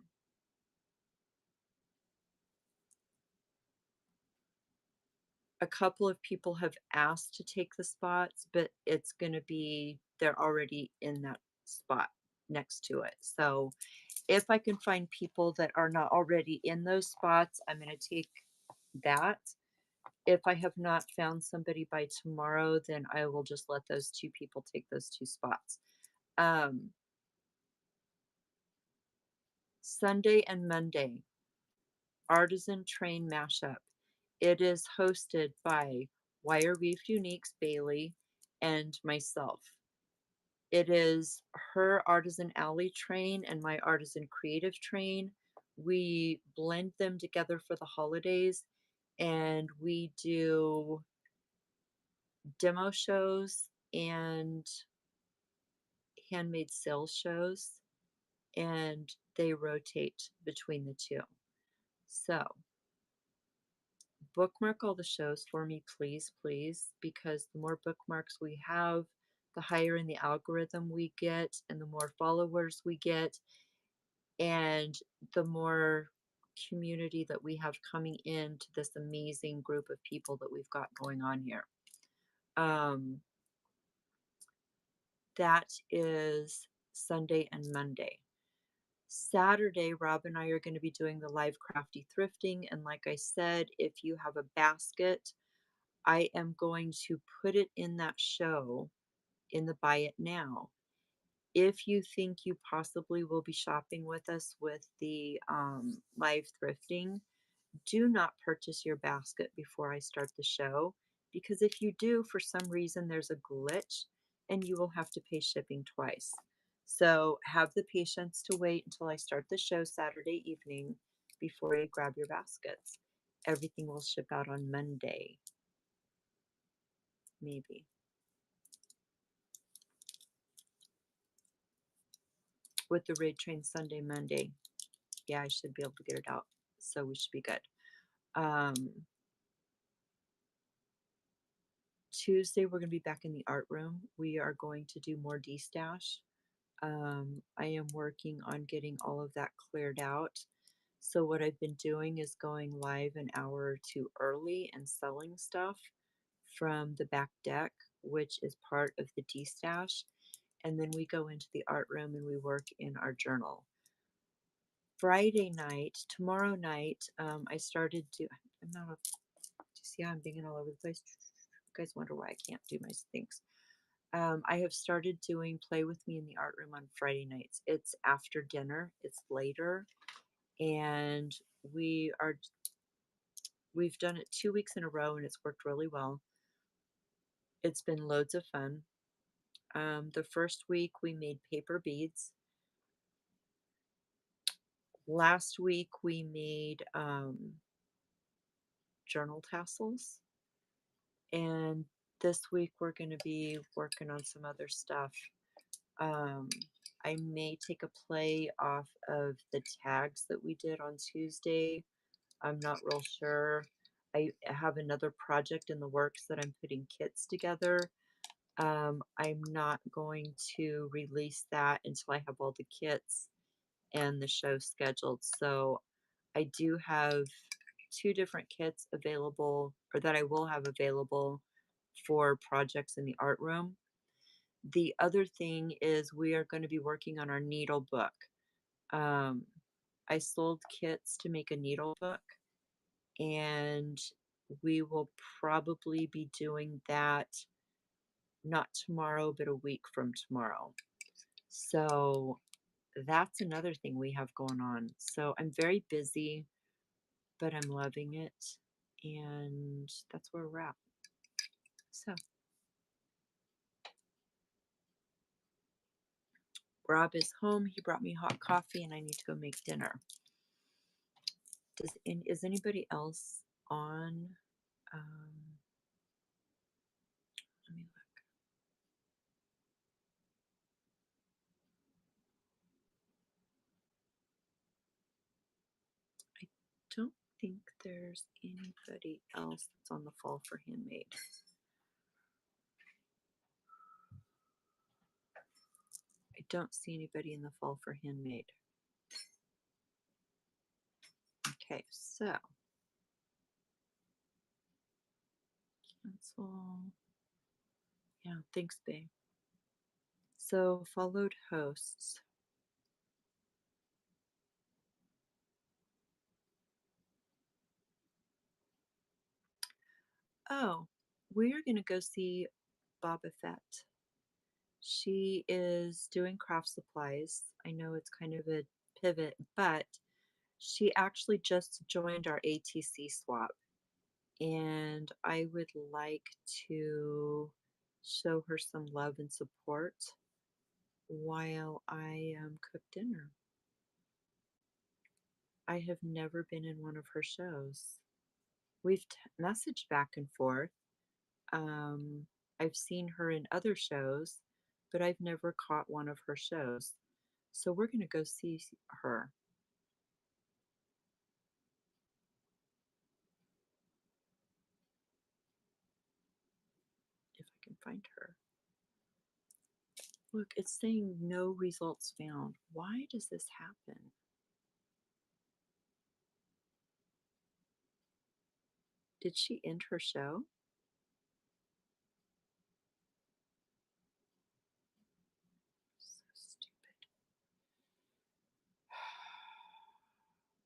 a couple of people have asked to take the spots, but it's going to be they're already in that spot next to it. So if I can find people that are not already in those spots, I'm going to take that. If I have not found somebody by tomorrow, then I will just let those 2 people take those 2 spots. Sunday and Monday, Artisan Train Mashup. It is hosted by Wire Weaved Uniques Bailey and myself. It is her Artisan Alley train and my Artisan Creative train. We blend them together for the holidays and we do demo shows and handmade sales shows, and they rotate between the 2. So bookmark all the shows for me, please, please, because the more bookmarks we have, the higher in the algorithm we get, and the more followers we get, and the more community that we have coming into this amazing group of people that we've got going on here. That is Sunday and Monday. Saturday, Rob and I are going to be doing the live crafty thrifting. And like I said, if you have a basket, I am going to put it in that show in the buy it now. If you think you possibly will be shopping with us with the live thrifting, do not purchase your basket before I start the show, because if you do, for some reason, there's a glitch and you will have to pay shipping twice. So have the patience to wait until I start the show Saturday evening before you grab your baskets. Everything will ship out on Monday, maybe. With the raid train Sunday, Monday. Yeah, I should be able to get it out. So we should be good. Tuesday, we're going to be back in the art room. We are going to do more D-stash. I am working on getting all of that cleared out. So what I've been doing is going live an hour or 2 early and selling stuff from the back deck, which is part of the D-stash. And then we go into the art room and we work in our journal. Friday night, tomorrow night, I started to, I'm not a, do you see how I'm being all over the place? You guys wonder why I can't do my things. I have started doing Play With Me in the art room on Friday nights. It's after dinner, it's later, and we've done it 2 weeks in a row and it's worked really well. It's been loads of fun. The first week we made paper beads. Last week we made journal tassels, and this week we're going to be working on some other stuff. I may take a play off of the tags that we did on Tuesday. I'm not real sure. I have another project in the works that I'm putting kits together. I'm not going to release that until I have all the kits and the show scheduled. So I do have two different kits available, or that I will have available for projects in the art room. The other thing is we are going to be working on our needle book. Um, I sold kits to make a needle book, and we will probably be doing that not tomorrow, but a week from tomorrow. So that's another thing we have going on. So I'm very busy, but I'm loving it. And that's where we're at. So Rob is home. He brought me hot coffee, and I need to go make dinner. Is anybody else on? Let me look. I don't think there's anybody else that's on the fall for Handmade. I don't see anybody in the fall for Handmade. Okay, so cancel. Yeah, thanks, babe. So followed hosts. Oh, we're gonna go see Boba Fett. She is doing craft supplies. I know it's kind of a pivot, but she actually just joined our ATC swap, and I would like to show her some love and support while I cook dinner. I have never been in one of her shows. We've messaged back and forth. Um, I've seen her in other shows, but I've never caught one of her shows. So we're going to go see her. If I can find her. Look, it's saying no results found. Why does this happen? Did she end her show? So stupid.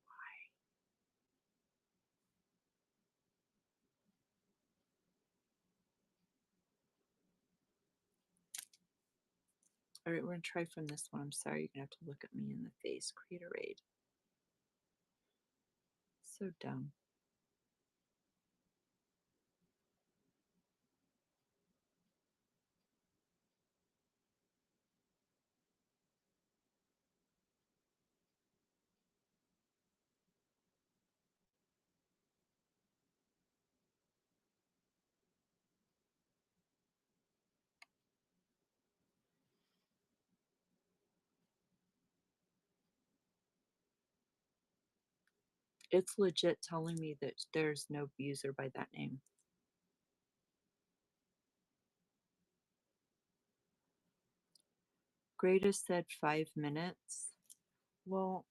Why? All right, we're going to try from this one. I'm sorry, you're going to have to look at me in the face. Create a raid. So dumb. It's legit telling me that there's no user by that name. Greatest said 5 minutes. Well,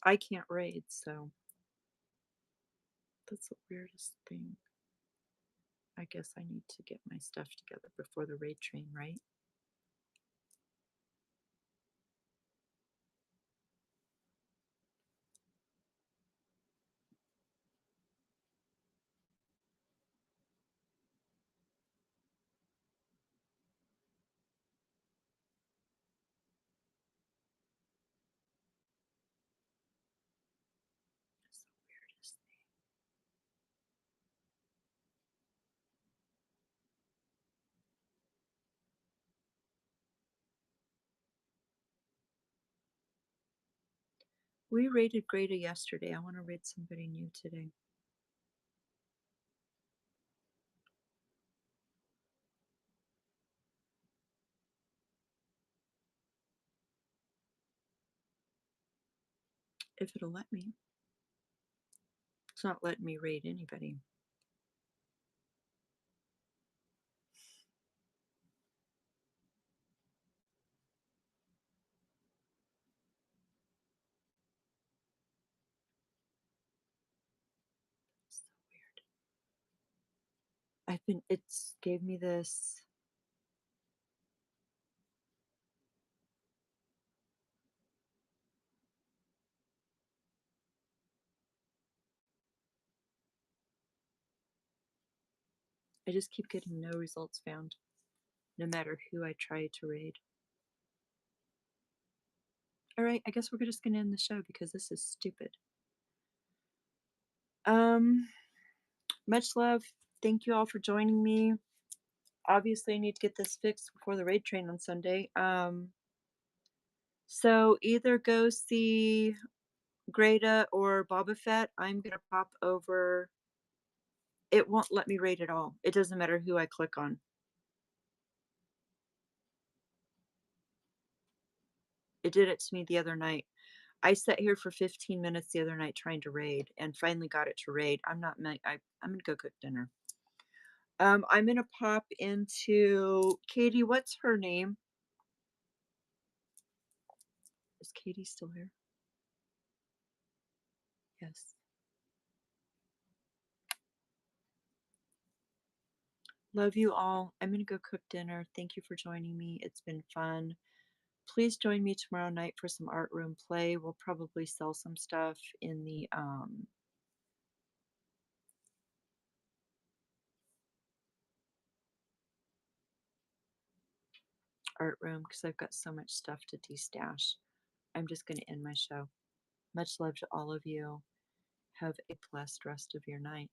I can't raid, so that's the weirdest thing. I guess I need to get my stuff together before the raid train, right? That's the weirdest thing. We raided Greta yesterday. I want to raid somebody new today. If it'll let me. It's not letting me raid anybody. it's gave me this. I just keep getting no results found, no matter who I try to raid. All right, I guess we're just gonna end the show because this is stupid. Much love. Thank you all for joining me. Obviously, I need to get this fixed before the raid train on Sunday. So either go see Greta or Boba Fett. I'm gonna pop over. It won't let me raid at all. It doesn't matter who I click on. It did it to me the other night. I sat here for 15 minutes the other night trying to raid and finally got it to raid. I'm gonna go cook dinner. I'm gonna pop into Katie. What's her name? Is Katie still here? Yes. Love you all. I'm gonna go cook dinner. Thank you for joining me. It's been fun. Please join me tomorrow night for some art room play. We'll probably sell some stuff in the art room because I've got so much stuff to destash. I'm just going to end my show. Much love to all of you. Have a blessed rest of your night.